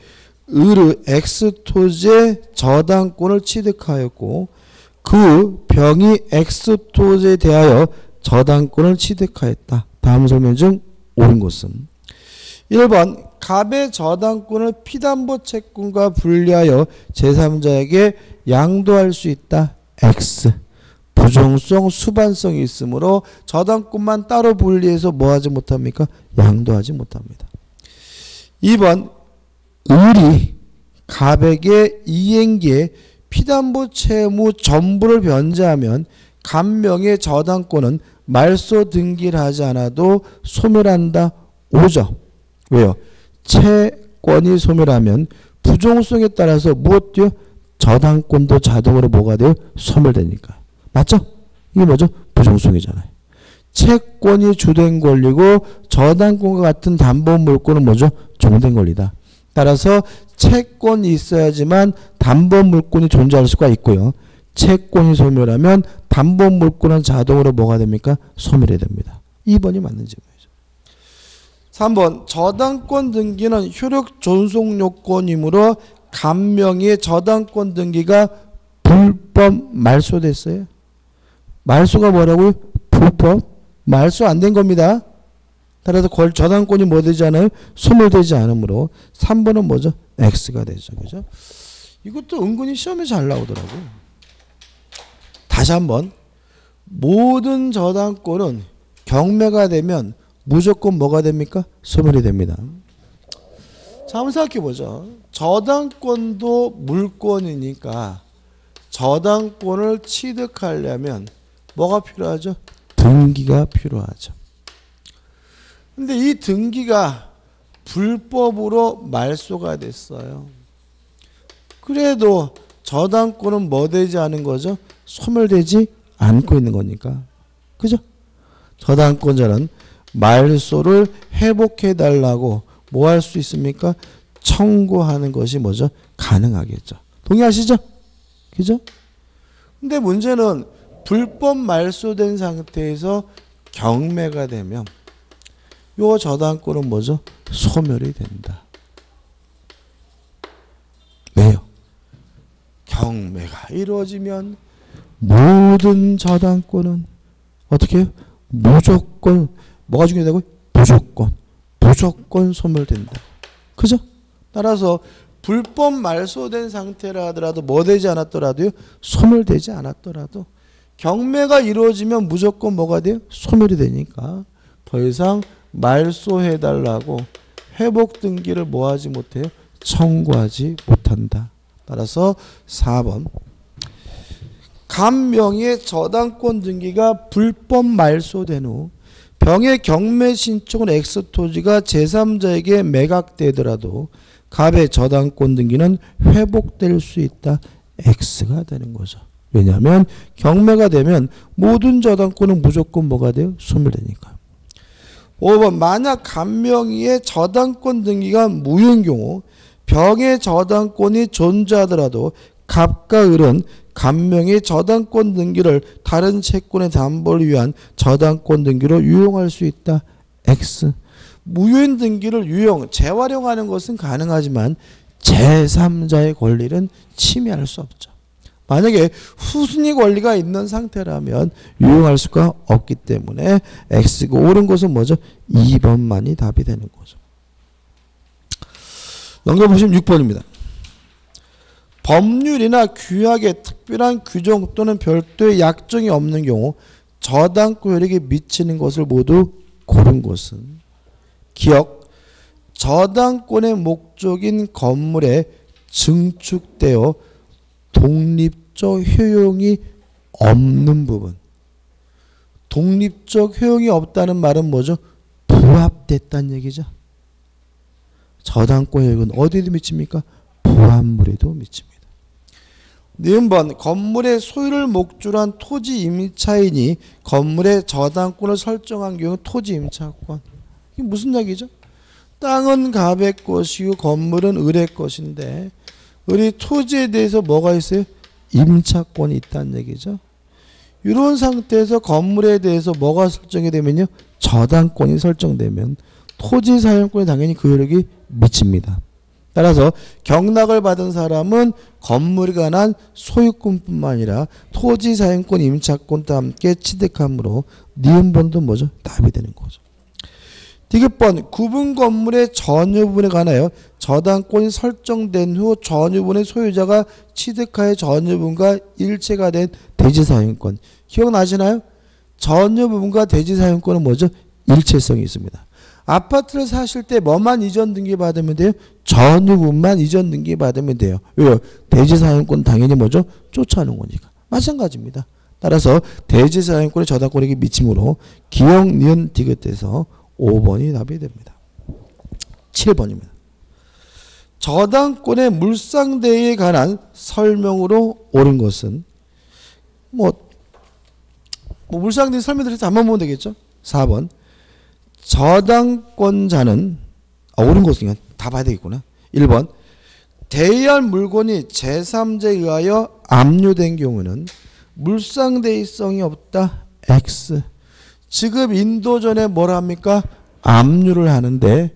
을의 X토지의 저당권을 취득하였고 그 병이 X토지에 대하여 저당권을 취득하였다. 다음 설명 중 옳은 것은 1번 갑의 저당권을 피담보 채권과 분리하여 제3자에게 양도할 수 있다. X. 부정성, 수반성이 있으므로 저당권만 따로 분리해서 뭐하지 못합니까? 양도하지 못합니다. 2번 을이 갑에게 이행기에 피담보 채무 전부를 변제하면 갑명의 저당권은 말소 등기를 하지 않아도 소멸한다. 5죠. 왜요? 채권이 소멸하면 부정성에 따라서 무엇도요? 저당권도 자동으로 뭐가 돼요? 소멸되니까. 맞죠? 이게 뭐죠? 부정성이잖아요. 채권이 주된 권리고 저당권과 같은 담보 물권은 뭐죠? 종된 권리다. 따라서 채권이 있어야지만 담보 물권이 존재할 수가 있고요. 채권이 소멸하면 담보 물권은 자동으로 뭐가 됩니까? 소멸이 됩니다. 2번이 맞는 질문이죠. 3번 저당권 등기는 효력 존속 요건이므로 갑명의 저당권 등기가 불법 말소됐어요. 말소가 뭐라고요? 불법. 말소 안 된 겁니다. 따라서 저당권이 뭐 되지 않아요? 소멸되지 않으므로 3번은 뭐죠? X가 되죠. 그죠? 이것도 은근히 시험에 잘 나오더라고요. 다시 한번 모든 저당권은 경매가 되면 무조건 뭐가 됩니까? 소멸이 됩니다. 자, 한번 생각해 보죠. 저당권도 물권이니까 저당권을 취득하려면 뭐가 필요하죠? 등기가 필요하죠. 근데 이 등기가 불법으로 말소가 됐어요. 그래도 저당권은 뭐 되지 않은 거죠? 소멸되지 않고 있는 거니까. 그죠? 저당권자는 말소를 회복해 달라고 뭐 할 수 있습니까? 청구하는 것이 뭐죠? 가능하겠죠. 동의하시죠? 그죠? 근데 문제는 불법 말소된 상태에서 경매가 되면 요 저당권은 뭐죠? 소멸이 된다. 왜요? 경매가 이루어지면 모든 저당권은 어떻게 해요? 무조건 뭐가 중요하다고요? 무조건 소멸된다. 그죠? 따라서 불법 말소된 상태라 하더라도 뭐 되지 않았더라도요? 소멸되지 않았더라도 경매가 이루어지면 무조건 뭐가 돼요? 소멸이 되니까 더 이상 말소해달라고 회복 등기를 뭐하지 못해요? 청구하지 못한다. 따라서 4번 간명의 저당권 등기가 불법 말소된 후 병의 경매 신청은 X토지가 제3자에게 매각되더라도 갑의 저당권 등기는 회복될 수 있다. X가 되는 거죠. 왜냐하면 경매가 되면 모든 저당권은 무조건 뭐가 돼요? 소멸되니까. 5번 만약 간명의의 저당권 등기가 무효인 경우 병의 저당권이 존재하더라도 갑과 을은 간명의 저당권 등기를 다른 채권의 담보를 위한 저당권 등기로 유용할 수 있다. X. 무효인 등기를 재활용하는 것은 가능하지만 제3자의 권리는 침해할 수 없죠. 만약에 후순위 권리가 있는 상태라면 유용할 수가 없기 때문에 X가 옳은 것은 뭐죠? 2번만이 답이 되는 거죠. 넘겨보시면 6번입니다. 법률이나 규약에 특별한 규정 또는 별도의 약정이 없는 경우 저당권 효력에 미치는 것을 모두 고른 것은 기억, 저당권의 목적인 건물에 증축되어 독립적 효용이 없는 부분. 독립적 효용이 없다는 말은 뭐죠? 부합됐다는 얘기죠. 저당권 효력은 어디에도 미칩니까? 부합물에도 미칩니다. 니은번 건물의 소유를 목적으로 한 토지 임차인이 건물의 저당권을 설정한 경우 토지 임차권. 이게 무슨 얘기죠? 땅은 갑의 것이고 건물은 을의 것인데 을이 토지에 대해서 뭐가 있어요? 임차권이 있다는 얘기죠. 이런 상태에서 건물에 대해서 뭐가 설정이 되면요? 저당권이 설정되면 토지 사용권이 당연히 그 효력이 미칩니다. 따라서 경락을 받은 사람은 건물에 관한 소유권뿐만 아니라 토지 사용권, 임차권도 함께 취득하므로 니은번도 뭐죠? 답이 되는 거죠. 디귿번 구분 건물의 전유분에 관하여 저당권이 설정된 후 전유분의 소유자가 취득하여 전유분과 일체가 된 대지사용권. 기억나시나요? 전유분과 대지사용권은 뭐죠? 일체성이 있습니다. 아파트를 사실 때 뭐만 이전 등기 받으면 돼요? 전유분만 이전 등기 받으면 돼요. 왜요? 대지사용권 당연히 뭐죠? 쫓아오는 거니까. 마찬가지입니다. 따라서 대지사용권의 저당권에게 미침으로 기억, 니은, 디귿에서 5번이 답이 됩니다. 7번입니다. 저당권의 물상대에 관한 설명으로 옳은 것은 물상대 설명드려서 한번 보면 되겠죠? 4번 저당권자는 옳은 것은 다 봐야 되겠구나. 1번 대여할 물건이 제3자에 의하여 압류된 경우는 물상대의성이 없다. X. 지급 인도 전에 뭐라 합니까? 압류를 하는데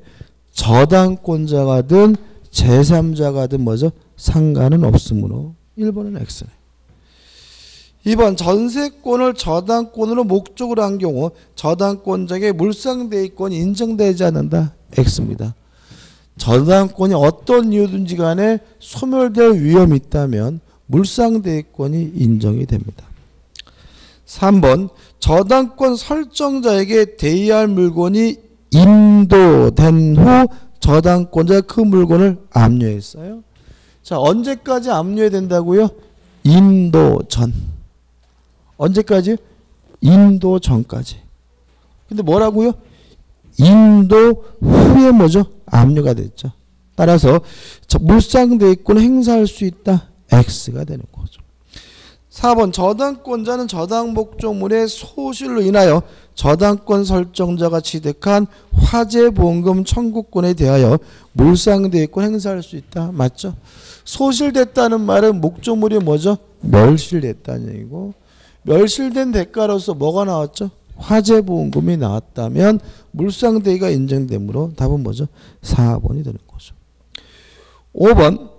저당권자가든 제3자가든 뭐죠? 상관은 없으므로 1번은 X네. 2번 전세권을 저당권으로 목적으로 한 경우 저당권자에게 물상대의권이 인정되지 않는다. X입니다. 저당권이 어떤 이유든지 간에 소멸될 위험이 있다면 물상대의권이 인정이 됩니다. 3번 저당권 설정자에게 대여할 물건이 인도된 후 저당권자가 그 물건을 압류했어요. 자, 언제까지 압류해야 된다고요? 인도 전. 언제까지? 인도 전까지. 근데 뭐라고요? 인도 후에 뭐죠? 압류가 됐죠. 따라서 물상대의권을 행사할 수 있다. X가 되는 거죠. 4번 저당권자는 저당 목적물의 소실로 인하여 저당권 설정자가 취득한 화재보험금 청구권에 대하여 물상대의권 행사할 수 있다. 맞죠? 소실됐다는 말은 목적물이 뭐죠? 멸실됐다는 얘기고, 멸실된 대가로서 뭐가 나왔죠? 화재보험금이 나왔다면 물상대위가 인정되므로 답은 뭐죠? 4번이 되는 거죠. 5번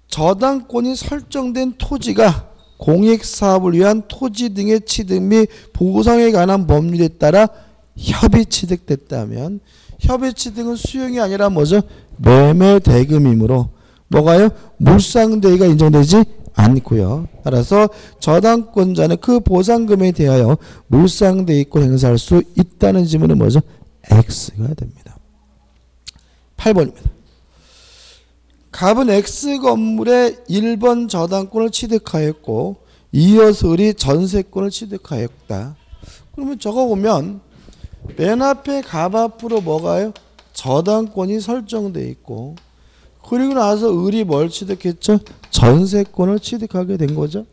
저당권이 설정된 토지가 공익사업을 위한 토지 등의 취득 및 보상에 관한 법률에 따라 협의 취득됐다면 협의 취득은 수용이 아니라 뭐죠? 매매 대금이므로 뭐가요? 물상대위가 인정되지 않고요. 따라서 저당권자는 그 보상금에 대하여 물상대위권 행사할 수 있다는 지문은 뭐죠? X가 됩니다. 8번입니다. 갑은 X 건물의 1번 저당권을 취득하였고 이어서 을이 전세권을 취득하였다. 그러면 저거 보면 맨 앞에 갑 앞으로 뭐가요? 저당권이 설정되어 있고 그리고 나서 을이 뭘 취득했죠? 전세권을 취득하게 된 거죠.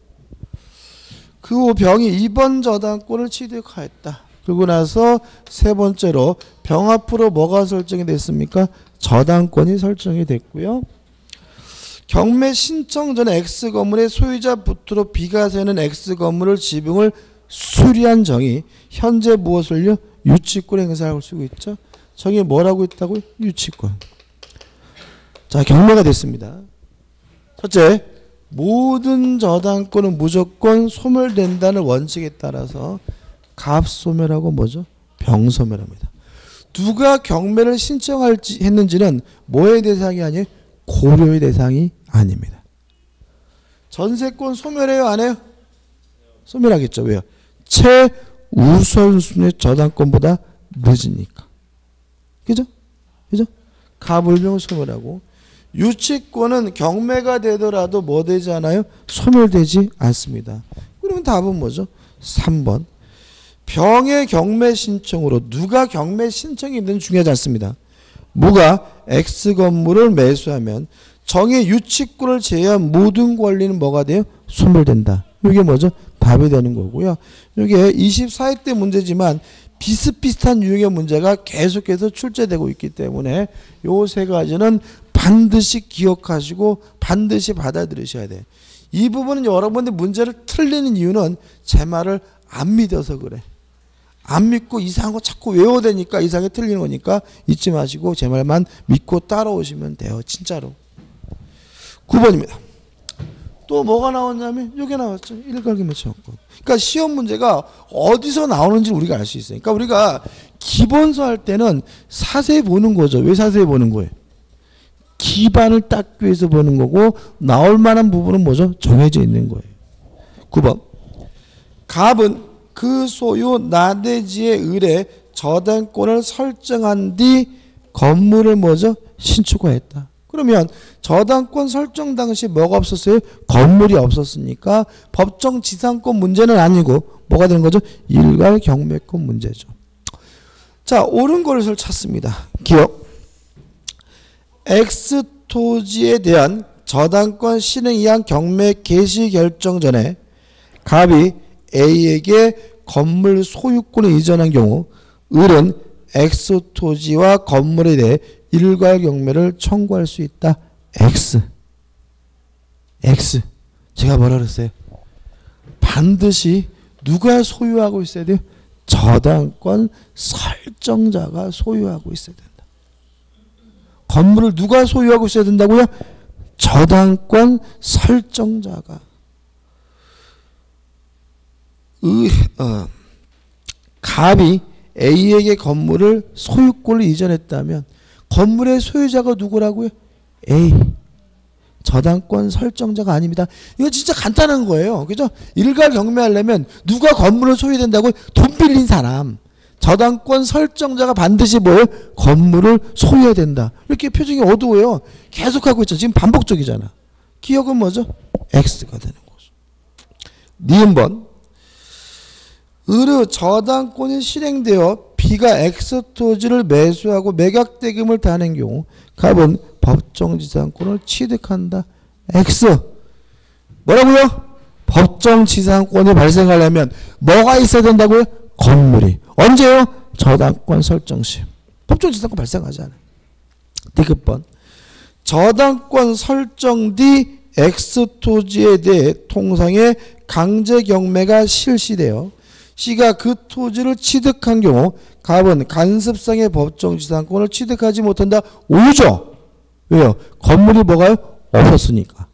그 후 병이 2번 저당권을 취득하였다. 그리고 나서 세 번째로 병 앞으로 뭐가 설정이 됐습니까? 저당권이 설정이 됐고요. 경매 신청 전에 X건물의 소유자 부투로 B가 세는 X건물을 지붕을 수리한 정이 현재 무엇을요? 유치권 행사할 수 있죠. 정이 뭐라고 있다고요? 유치권. 자, 경매가 됐습니다. 첫째, 모든 저당권은 무조건 소멸된다는 원칙에 따라서 갑소멸하고 뭐죠? 병소멸합니다. 누가 경매를 신청했는지는 뭐의 대상이 아니에요? 고려의 대상이 아닙니다. 전세권 소멸해요? 안 해요? 소멸하겠죠. 왜요? 최우선순위 저당권보다 늦으니까. 그죠? 그죠? 갑을병 소멸하고 유치권은 경매가 되더라도 뭐 되지 않아요? 소멸되지 않습니다. 그러면 답은 뭐죠? 3번. 병의 경매 신청으로 누가 경매 신청이 있는 중요하지 않습니다. 무가 X건물을 매수하면 정의 유치권을 제외한 모든 권리는 뭐가 돼요? 소멸된다. 이게 뭐죠? 답이 되는 거고요. 이게 24회 때 문제지만 비슷비슷한 유형의 문제가 계속해서 출제되고 있기 때문에 요 세 가지는 반드시 기억하시고 반드시 받아들이셔야 돼요. 이 부분은 여러분들 문제를 틀리는 이유는 제 말을 안 믿어서 그래. 안 믿고 이상한 거 자꾸 외워대니까 이상하게 틀리는 거니까 잊지 마시고 제 말만 믿고 따라오시면 돼요. 진짜로. 9번입니다. 또 뭐가 나왔냐면 이게 나왔죠. 일괄경매청권. 그러니까 시험 문제가 어디서 나오는지 우리가 알 수 있어요. 그러니까 우리가 기본서 할 때는 자세히 보는 거죠. 왜 자세히 보는 거예요? 기반을 닦기 위해서 보는 거고 나올 만한 부분은 뭐죠? 정해져 있는 거예요. 9번. 갑은 그 소유 나대지의 을에 저당권을 설정한 뒤 건물을 뭐죠? 신축하였다. 그러면 저당권 설정 당시 뭐가 없었어요? 건물이 없었으니까 법정 지상권 문제는 아니고 뭐가 되는 거죠? 일괄 경매권 문제죠. 자, 옳은 것을 찾습니다. 기억. X 토지에 대한 저당권 실행에 의한 경매 개시 결정 전에 갑이 A에게 건물 소유권을 이전한 경우 을은 X 토지와 건물에 대해 일괄 경매를 청구할 수 있다. X. 제가 뭐라 그랬어요? 반드시 누가 소유하고 있어야 돼요? 저당권 설정자가 소유하고 있어야 된다. 건물을 누가 소유하고 있어야 된다고요? 저당권 설정자가. 갑이 A에게 건물을 소유권을 이전했다면 건물의 소유자가 누구라고요? A. 저당권 설정자가 아닙니다. 이거 진짜 간단한 거예요. 그죠? 일괄 경매하려면 누가 건물을 소유된다고요? 돈 빌린 사람. 저당권 설정자가 반드시 뭐예요? 건물을 소유해야 된다. 이렇게 표정이 어두워요. 계속하고 있죠. 지금 반복적이잖아. 기억은 뭐죠? X가 되는 거죠. 니은번. 을의 저당권이 실행되어 B가 X 토지를 매수하고 매각대금을 다는 경우 갑은 법정지상권을 취득한다. X. 뭐라고요? 법정지상권이 발생하려면 뭐가 있어야 된다고요? 건물이. 언제요? 저당권 설정 시. 법정지상권 발생하지 않아요. 디귿번. 저당권 설정 뒤 X 토지에 대해 통상의 강제 경매가 실시되어 C가 그 토지를 취득한 경우 갑은 간섭상의 법정 지상권을 취득하지 못한다. 오죠. 왜요? 건물이 뭐가요? 없었으니까.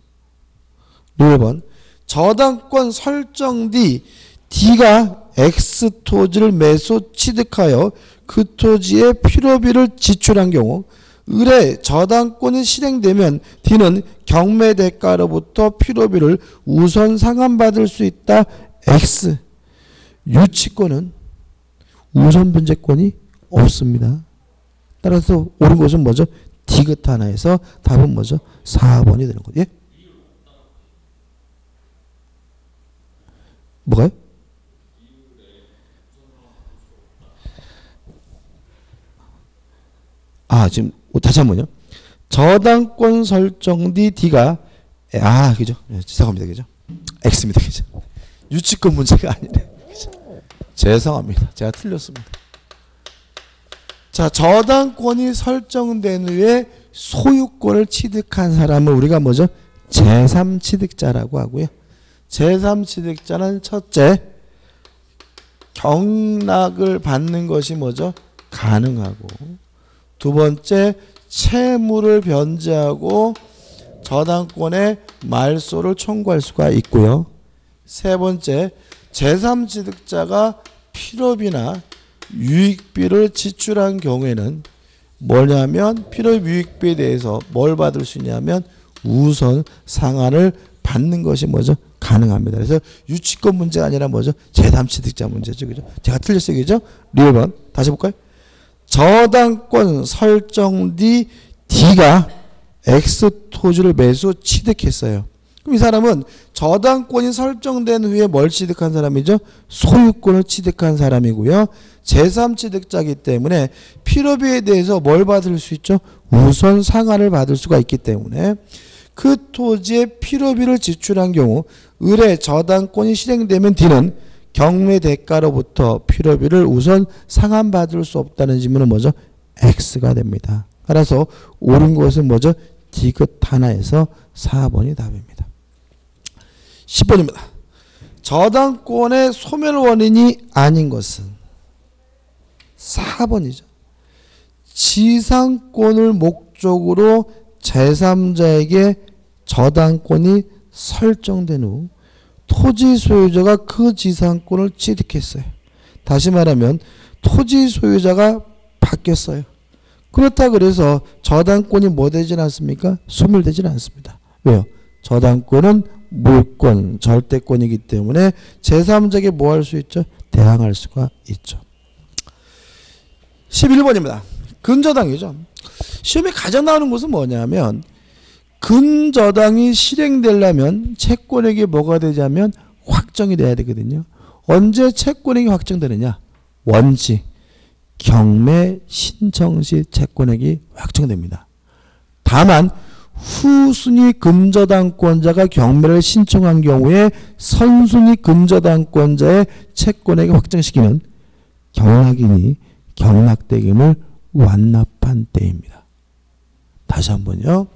1번 저당권 설정 뒤 D가 X 토지를 매수 취득하여 그 토지에 필요비를 지출한 경우 을의 저당권이 실행되면 D는 경매 대가로부터 필요비를 우선 상환받을 수 있다. X. 유치권은 우선 변제권이 없습니다. 따라서 옳은 것은 뭐죠? 디귿 하나에서 답은 뭐죠? 4번이 되는 거죠. 예? 뭐가요? 지금 다시 한번요. 저당권 설정 뒤 D가 그죠? 죄송합니다. 그죠? X입니다. 그죠? 유치권 문제가 아니래. 그죠? 죄송합니다. 제가 틀렸습니다. 자, 저당권이 설정된 후에 소유권을 취득한 사람을 우리가 뭐죠? 제3취득자라고 하고요. 제3취득자는 첫째, 경락을 받는 것이 뭐죠? 가능하고, 두 번째, 채무를 변제하고 저당권의 말소를 청구할 수가 있고요. 세 번째, 제3취득자가 필요비나 유익비를 지출한 경우에는 뭐냐면 필요비 유익비에 대해서 뭘 받을 수 있냐면 우선 상환을 받는 것이 뭐죠? 가능합니다. 그래서 유치권 문제가 아니라 뭐죠? 제3취득자 문제죠. 그죠? 제가 틀렸어요. 그죠? 1번 다시 볼까요? 저당권 설정 뒤 D가 X 토지를 매수 취득했어요. 그럼 이 사람은 저당권이 설정된 후에 뭘 취득한 사람이죠? 소유권을 취득한 사람이고요. 제3취득자이기 때문에 필요비에 대해서 뭘 받을 수 있죠? 우선 상환을 받을 수가 있기 때문에 그 토지의 필요비를 지출한 경우 을의 저당권이 실행되면 D는 경매 대가로부터 필요비를 우선 상환받을 수 없다는 질문은 뭐죠? X가 됩니다. 따라서 옳은 것은 뭐죠? 디귿 하나에서 4번이 답입니다. 10번입니다. 저당권의 소멸 원인이 아닌 것은 4번이죠. 지상권을 목적으로 제3자에게 저당권이 설정된 후 토지 소유자가 그 지상권을 취득했어요. 다시 말하면 토지 소유자가 바뀌었어요. 그렇다 그래서 저당권이 뭐 되진 않습니까? 소멸되진 않습니다. 왜요? 저당권은 물권, 절대권이기 때문에 제3자에게 뭐 할 수 있죠? 대항할 수가 있죠. 11번입니다. 근저당이죠. 시험에 가장 나오는 것은 뭐냐면 근저당이 실행되려면 채권액이 뭐가 되자면 확정이 돼야 되거든요. 언제 채권액이 확정되느냐? 원시 경매 신청 시 채권액이 확정됩니다. 다만 후순위 근저당권자가 경매를 신청한 경우에 선순위 근저당권자의 채권액을 확정시키는 경락인이 경락대금을 완납한 때입니다. 다시 한번요.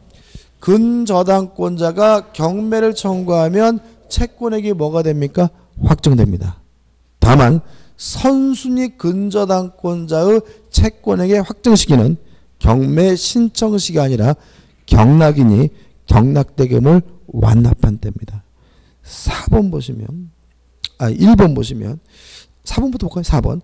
근저당권자가 경매를 청구하면 채권액이 뭐가 됩니까? 확정됩니다. 다만 선순위 근저당권자의 채권액에 확정시키는 경매 신청시가 아니라 경락인이 경락대금을 완납한 때입니다. 4번 보시면 1번 보시면 4번부터 볼까요? 4번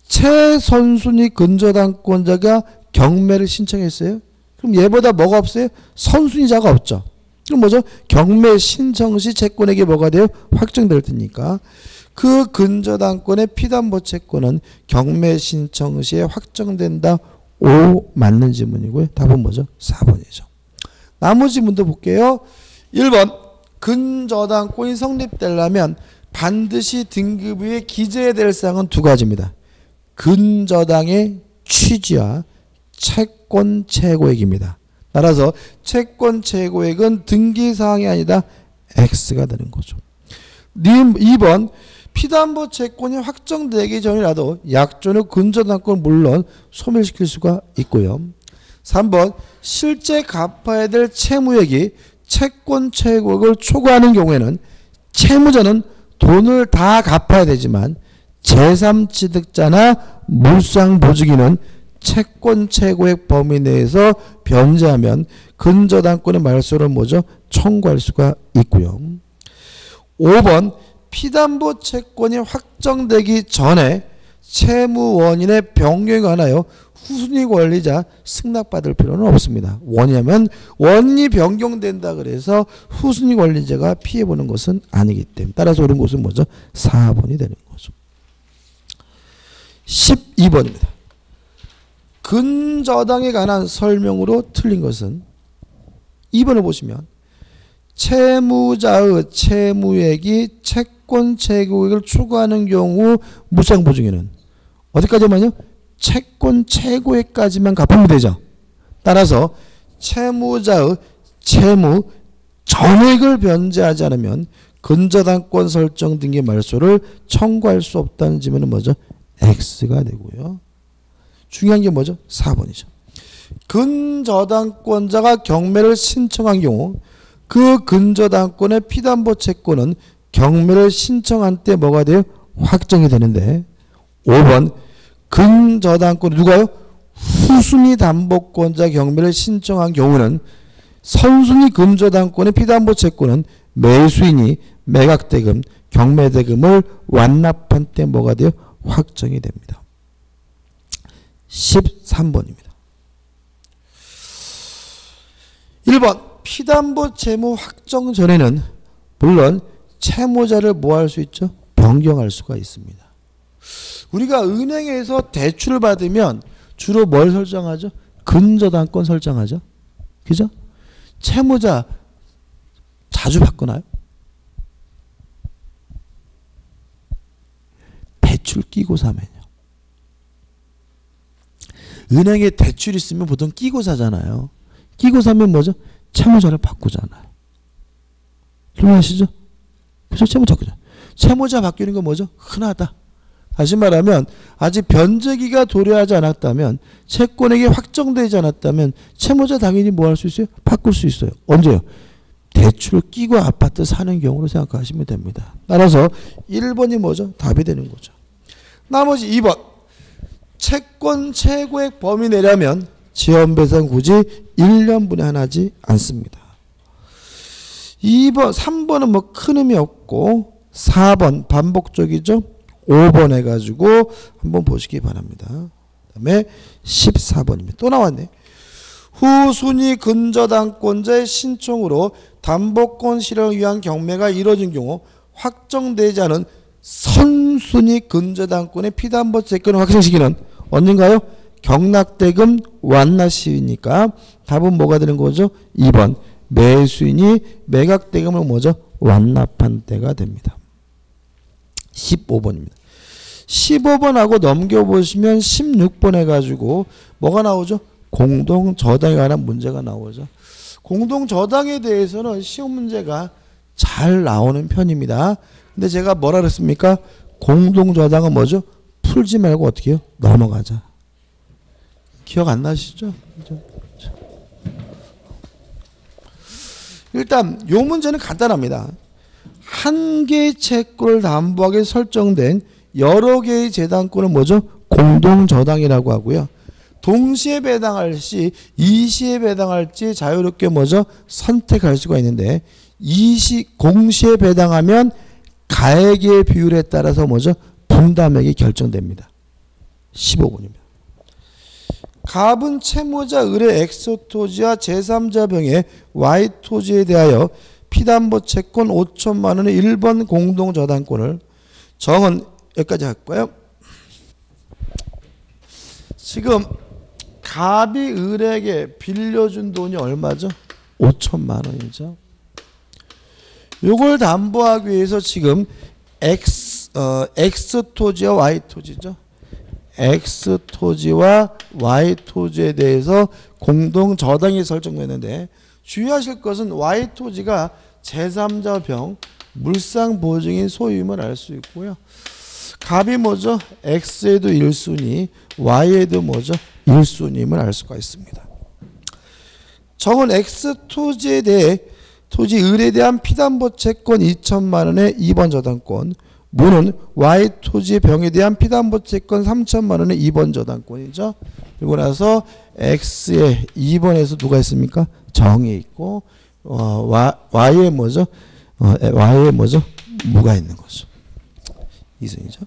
최선순위 근저당권자가 경매를 신청했어요. 그럼 얘보다 뭐가 없어요? 선순위자가 없죠. 그럼 뭐죠? 경매 신청 시 채권액이 뭐가 돼요? 확정될 테니까 그 근저당권의 피담보 채권은 경매 신청 시에 확정된다. 오 맞는 질문이고요. 답은 뭐죠? 4번이죠. 나머지 문제 볼게요. 1번 근저당권이 성립되려면 반드시 등급 위에 기재해야 될 사항은 두 가지입니다. 근저당의 취지와 채권 최고액입니다. 따라서 채권 최고액은 등기사항이 아니다. X가 되는 거죠. 2번 피담보 채권이 확정되기 전이라도 약존의 근저당권 물론 소멸시킬 수가 있고요. 3번 실제 갚아야 될 채무액이 채권 최고액을 초과하는 경우에는 채무자는 돈을 다 갚아야 되지만 제3취득자나 물상보증인은 채권 최고액 범위 내에서 변제하면 근저당권의 말소를 뭐죠? 청구할 수가 있고요. 5번 피담보 채권이 확정되기 전에 채무원인의 변경에 관하여 후순위 권리자 승낙받을 필요는 없습니다. 왜냐하면 원인이 변경된다 그래서 후순위 권리자가 피해보는 것은 아니기 때문에 따라서 옳은 것은 뭐죠? 4번이 되는 거죠. 12번입니다. 근저당에 관한 설명으로 틀린 것은 2번을 보시면 채무자의 채무액이 채권 최고액을 초과하는 경우 물상보증인은 어디까지만요? 채권 최고액까지만 갚으면 되죠. 따라서 채무자의 채무 전액을 변제하지 않으면 근저당권 설정 등의 말소를 청구할 수 없다는 지문은 뭐죠? X가 되고요. 중요한 게 뭐죠? 4번이죠. 근저당권자가 경매를 신청한 경우 그 근저당권의 피담보 채권은 경매를 신청한 때 뭐가 돼요? 확정이 되는데 5번 근저당권 누가요? 후순위 담보권자 경매를 신청한 경우는 선순위 근저당권의 피담보 채권은 매수인이 매각대금, 경매대금을 완납한 때 뭐가 돼요? 확정이 됩니다. 13번입니다. 1번 피담보 채무 확정 전에는 물론 채무자를 뭐 할 수 있죠? 변경할 수가 있습니다. 우리가 은행에서 대출을 받으면 주로 뭘 설정하죠? 근저당권 설정하죠. 그죠? 채무자 자주 바꾸나요? 대출 끼고 사면요. 은행에 대출 있으면 보통 끼고 사잖아요. 끼고 사면 뭐죠? 채무자를 바꾸잖아요. 이해하시죠? 그죠? 채무자 바꾸죠. 채무자 바뀌는 건 뭐죠? 흔하다. 다시 말하면 아직 변제기가 도래하지 않았다면 채권액이 확정되지 않았다면 채무자 당연히 뭐 할 수 있어요? 바꿀 수 있어요. 언제요? 대출을 끼고 아파트 사는 경우로 생각하시면 됩니다. 따라서 1번이 뭐죠? 답이 되는 거죠. 나머지 2번 채권 최고액 범위 내려면 지연배상 굳이 1년분에 하나지 않습니다. 2번, 3번은 뭐 큰 의미 없고 4번 반복적이죠. 5번 해가지고 한번 보시기 바랍니다. 그 다음에 14번입니다. 또 나왔네. 후순위 근저당권자의 신청으로 담보권 실현을 위한 경매가 이루어진 경우 확정되지 않은 선순위 근저당권의 피담보 채권을 확정시키는 언젠가요? 경락대금 완납 시이니까 답은 뭐가 되는 거죠? 2번 매수인이 매각대금을 뭐죠? 완납한 때가 됩니다. 15번입니다. 15번하고 넘겨보시면 16번 해가지고 뭐가 나오죠? 공동저당에 관한 문제가 나오죠. 공동저당에 대해서는 시험 문제가 잘 나오는 편입니다. 근데 제가 뭐라 그랬습니까? 공동저당은 뭐죠? 풀지 말고 어떻게 해요? 넘어가자. 기억 안 나시죠? 일단 이 문제는 간단합니다. 한 개의 채권을 담보하게 설정된 여러 개의 재단권을 뭐죠? 공동저당이라고 하고요. 동시에 배당할 시 이시에 배당할지 자유롭게 뭐죠? 선택할 수가 있는데 공시에 배당하면 가액의 비율에 따라서 뭐죠? 분담액이 결정됩니다. 15번입니다. 갑은 채무자 을의 X토지와 제3자 병의 Y토지에 대하여 피담보 채권 5천만 원의 1번 공동저당권을 정은 여기까지 할 거예요. 지금 갑이 을에게 빌려준 돈이 얼마죠? 5천만 원이죠. 요걸 담보하기 위해서 지금 X토지와 Y토지죠. X토지와 Y토지에 대해서 공동저당이 설정됐는데 주의하실 것은 Y토지가 제3자 병, 물상보증인 소유임을 알 수 있고요. 갑이 뭐죠? X에도 1순위, Y에도 뭐죠? 1순위임을 알 수가 있습니다. 정은 X토지에 대해 토지 을에 대한 피담보 채권 2천만 원의 2번 저당권. 무는 Y 토지 병에 대한 피담보 채권 3천만 원의 2번 저당권이죠. 그리고 나서 X에 2번에서 누가 있습니까? 정이 있고 Y에 뭐죠? Y에 뭐죠? 무가 있는 거죠. 이승이죠.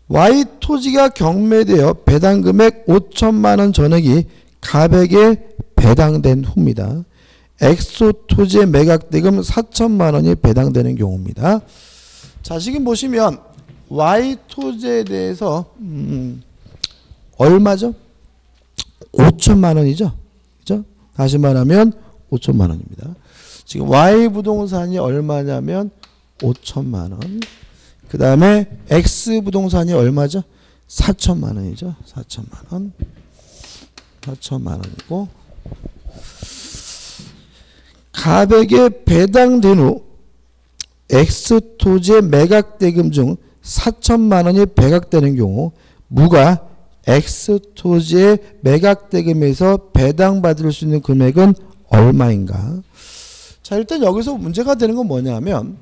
Y 토지가 경매되어 배당 금액 5천만 원 전액이 갑에게 배당된 후입니다. X 토지의 매각대금 4천만 원이 배당되는 경우입니다. 자, 지금 보시면 Y 토지에 대해서 얼마죠? 5천만 원이죠. 그죠? 다시 말하면 5천만 원입니다. 지금 Y 부동산이 얼마냐면 5천만 원. 그 다음에 X 부동산이 얼마죠? 4천만 원이죠. 4천만 원. 4천만 원이고 갑에게 배당된 후 X 토지의 매각대금 중 4천만 원이 배각되는 경우 무가 X 토지의 매각대금에서 배당받을 수 있는 금액은 얼마인가? 자, 일단 여기서 문제가 되는 건 뭐냐면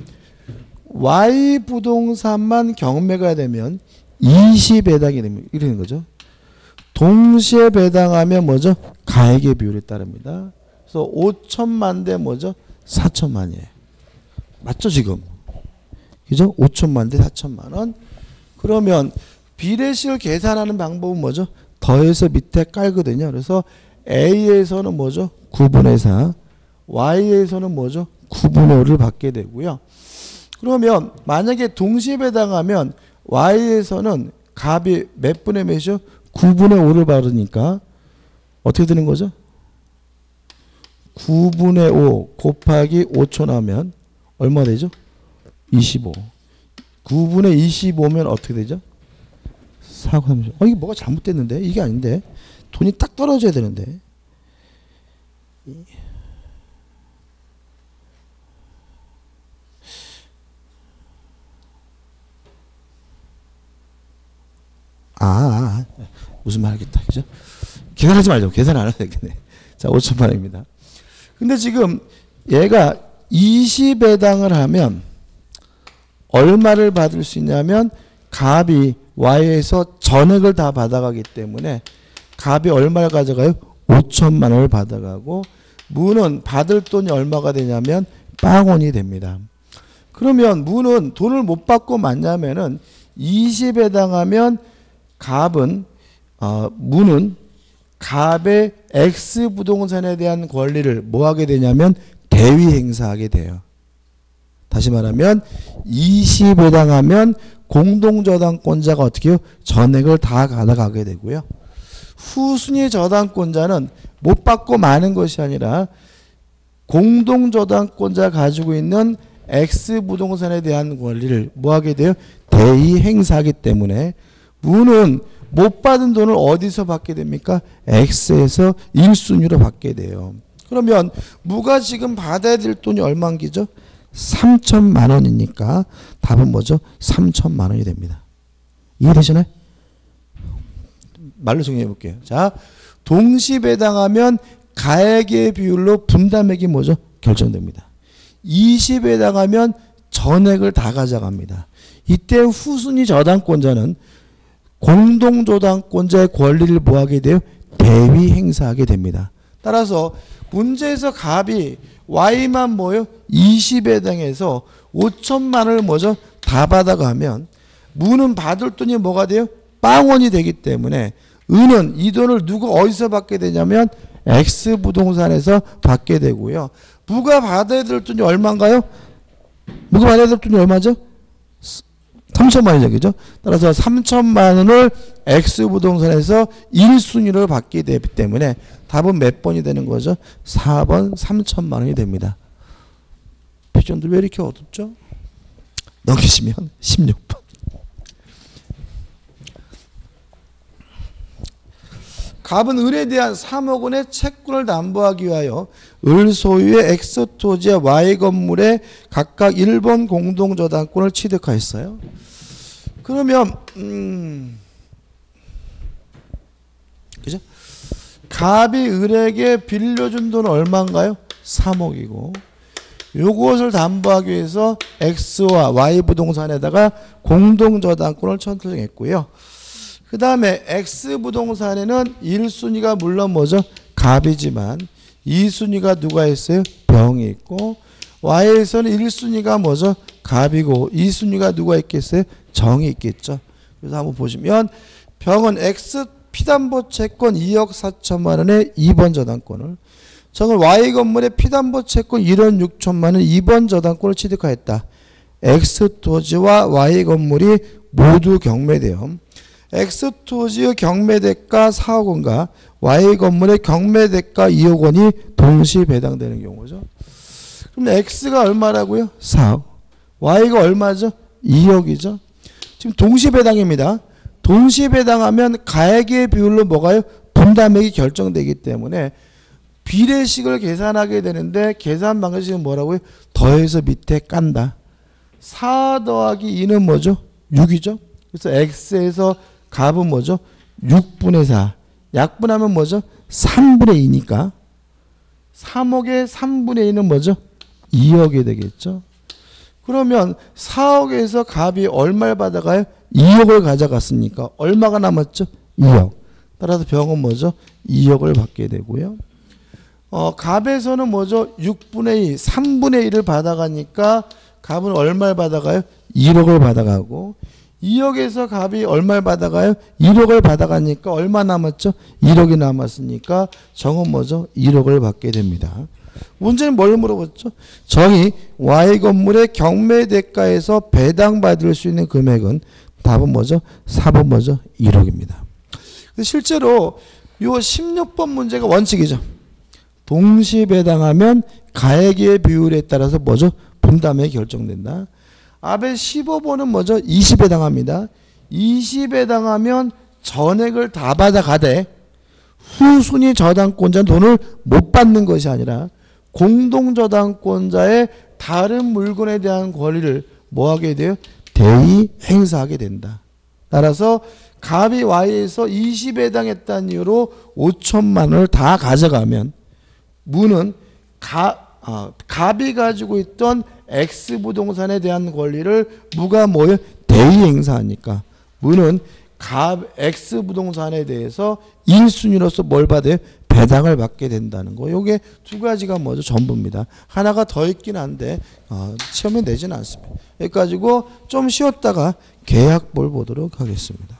Y 부동산만 경매가 되면 20배당이 되는 거죠. 동시에 배당하면 뭐죠? 가액의 비율에 따릅니다. 그래서 5천만 대 뭐죠? 4천만이에요. 맞죠 지금? 그죠? 5천만 대 4천만 원. 그러면 비례식을 계산하는 방법은 뭐죠? 더해서 밑에 깔거든요. 그래서 A에서는 뭐죠? 9분의 4. Y에서는 뭐죠? 9분의 5를 받게 되고요. 그러면 만약에 동시에 배당하면 Y에서는 값이 몇 분의 몇이요? 9분의 5를 받으니까 어떻게 되는 거죠? 9분의 5 곱하기 5천 하면 얼마 되죠? 25. 9분의 25면 어떻게 되죠? 4, 30. 이게 뭐가 잘못됐는데? 이게 아닌데. 돈이 딱 떨어져야 되는데. 무슨 말 하겠다. 그죠? 계산하지 말죠. 계산 안 해도 되겠네. 자, 5천만 원입니다. 근데 지금 얘가 20배당을 하면 얼마를 받을 수 있냐면 갑이 Y에서 전액을 다 받아가기 때문에 갑이 얼마를 가져가요? 5천만 원을 받아가고 무는 받을 돈이 얼마가 되냐면 빵원이 됩니다. 그러면 무는 돈을 못 받고 맞냐면은 20에 해당하면 무는 갑의 X 부동산에 대한 권리를 뭐 하게 되냐면 대위 행사하게 돼요. 다시 말하면 20에 해당하면 공동저당권자가 어떻게 해요? 전액을 다 가져가게 되고요. 후순위 저당권자는 못 받고 마는 것이 아니라 공동저당권자가 가지고 있는 X 부동산에 대한 권리를 뭐 하게 돼요? 대위 행사하기 때문에 무는 못 받은 돈을 어디서 받게 됩니까? X에서 1순위로 받게 돼요. 그러면 무가 지금 받아야 될 돈이 얼마인기죠? 3천만 원이니까 답은 뭐죠? 3천만 원이 됩니다. 이해되시나요? 말로 정리해 볼게요. 자, 동시배당하면 가액의 비율로 분담액이 뭐죠? 결정됩니다. 20에 해당하면 전액을 다 가져갑니다. 이때 후순위 저당권자는 공동저당권자의 권리를 뭐하게 돼요? 대위 행사하게 됩니다. 따라서 문제에서 갑이 Y만 뭐요? 20에 해당해서 5천만 원을 뭐죠? 다 받아가면 무는 받을 돈이 뭐가 돼요? 빵원이 되기 때문에 은은 이 돈을 누구 어디서 받게 되냐면 X 부동산에서 받게 되고요. 무가 받아야 될 돈이 얼마인가요? 무가 받아야 될 돈이 얼마죠? 3천만 원이죠. 그죠? 따라서 3천만 원을 X 부동산에서 1순위를 받게 되기 때문에 답은 몇 번이 되는 거죠? 4번 3천만 원이 됩니다. 표정들 왜 이렇게 어둡죠? 넘기시면 16번. 갑은 을에 대한 3억 원의 채권을 담보하기 위하여 을 소유의 X 토지와 Y 건물에 각각 1번 공동저당권을 취득하였어요. 그러면 그죠? 갑이 을에게 빌려준 돈은 얼마인가요? 3억이고 요것을 담보하기 위해서 X와 Y 부동산에다가 공동저당권을 선택했고요. 그 다음에 X 부동산에는 1순위가 물론 뭐죠? 갑이지만 2순위가 누가 있어요? 병이 있고 Y에서는 1순위가 뭐죠? 갑이고 2순위가 누가 있겠어요? 정이 있겠죠. 그래서 한번 보시면 병은 X 피담보채권 2억 4천만 원의 2번 저당권을 정은 Y 건물의 피담보채권 1억 6천만 원 2번 저당권을 취득하였다. X 토지와 Y 건물이 모두 경매되어 X 토지의 경매대가 4억 원과 Y 건물의 경매대가 2억 원이 동시 배당되는 경우죠. 그럼 X가 얼마라고요? 4억. Y가 얼마죠? 2억이죠. 지금 동시 배당입니다. 동시 배당하면 가액의 비율로 뭐가요? 분담액이 결정되기 때문에 비례식을 계산하게 되는데 계산 방식은 뭐라고요? 더해서 밑에 깐다. 4 더하기 2는 뭐죠? 6이죠. 그래서 X에서 값은 뭐죠? 6분의 4. 약분하면 뭐죠? 3분의 2니까 3억의 3분의 2는 뭐죠? 2억이 되겠죠. 그러면 4억에서 값이 얼마를 받아가요? 2억을 가져갔으니까 얼마가 남았죠? 2억. 따라서 병은 뭐죠? 2억을 받게 되고요. 값에서는 뭐죠? 6분의 2, 3분의 1을 받아가니까 값은 얼마를 받아가요? 1억을 받아가고 2억에서 값이 얼마를 받아가요? 1억을 받아가니까 얼마 남았죠? 1억이 남았으니까 정은 뭐죠? 1억을 받게 됩니다. 문제는 뭘 물어봤죠? 정이 Y 건물의 경매대가에서 배당받을 수 있는 금액은 답은 뭐죠? 4번 뭐죠? 1억입니다. 실제로 요 16번 문제가 원칙이죠. 동시 배당하면 가액의 비율에 따라서 뭐죠? 분담액이 결정된다. 앞에 15번은 뭐죠? 20배당합니다. 20배당하면 전액을 다 받아가되 후순위 저당권자는 돈을 못 받는 것이 아니라 공동저당권자의 다른 물건에 대한 권리를 뭐하게 돼요? 대의 행사하게 된다. 따라서 갑이 Y에서 20에 해당했다는 이유로 5천만 원을 다 가져가면 무는 갑이 가지고 있던 X 부동산에 대한 권리를 무가 뭐예요? 대의 행사하니까 무는 갑 X 부동산에 대해서 1순위로서 뭘 받아요? 배당을 받게 된다는 거. 요게 두 가지가 뭐죠? 전부입니다. 하나가 더 있긴 한데 시험에 내지는 않습니다. 여기까지고 좀 쉬었다가 계약볼 보도록 하겠습니다.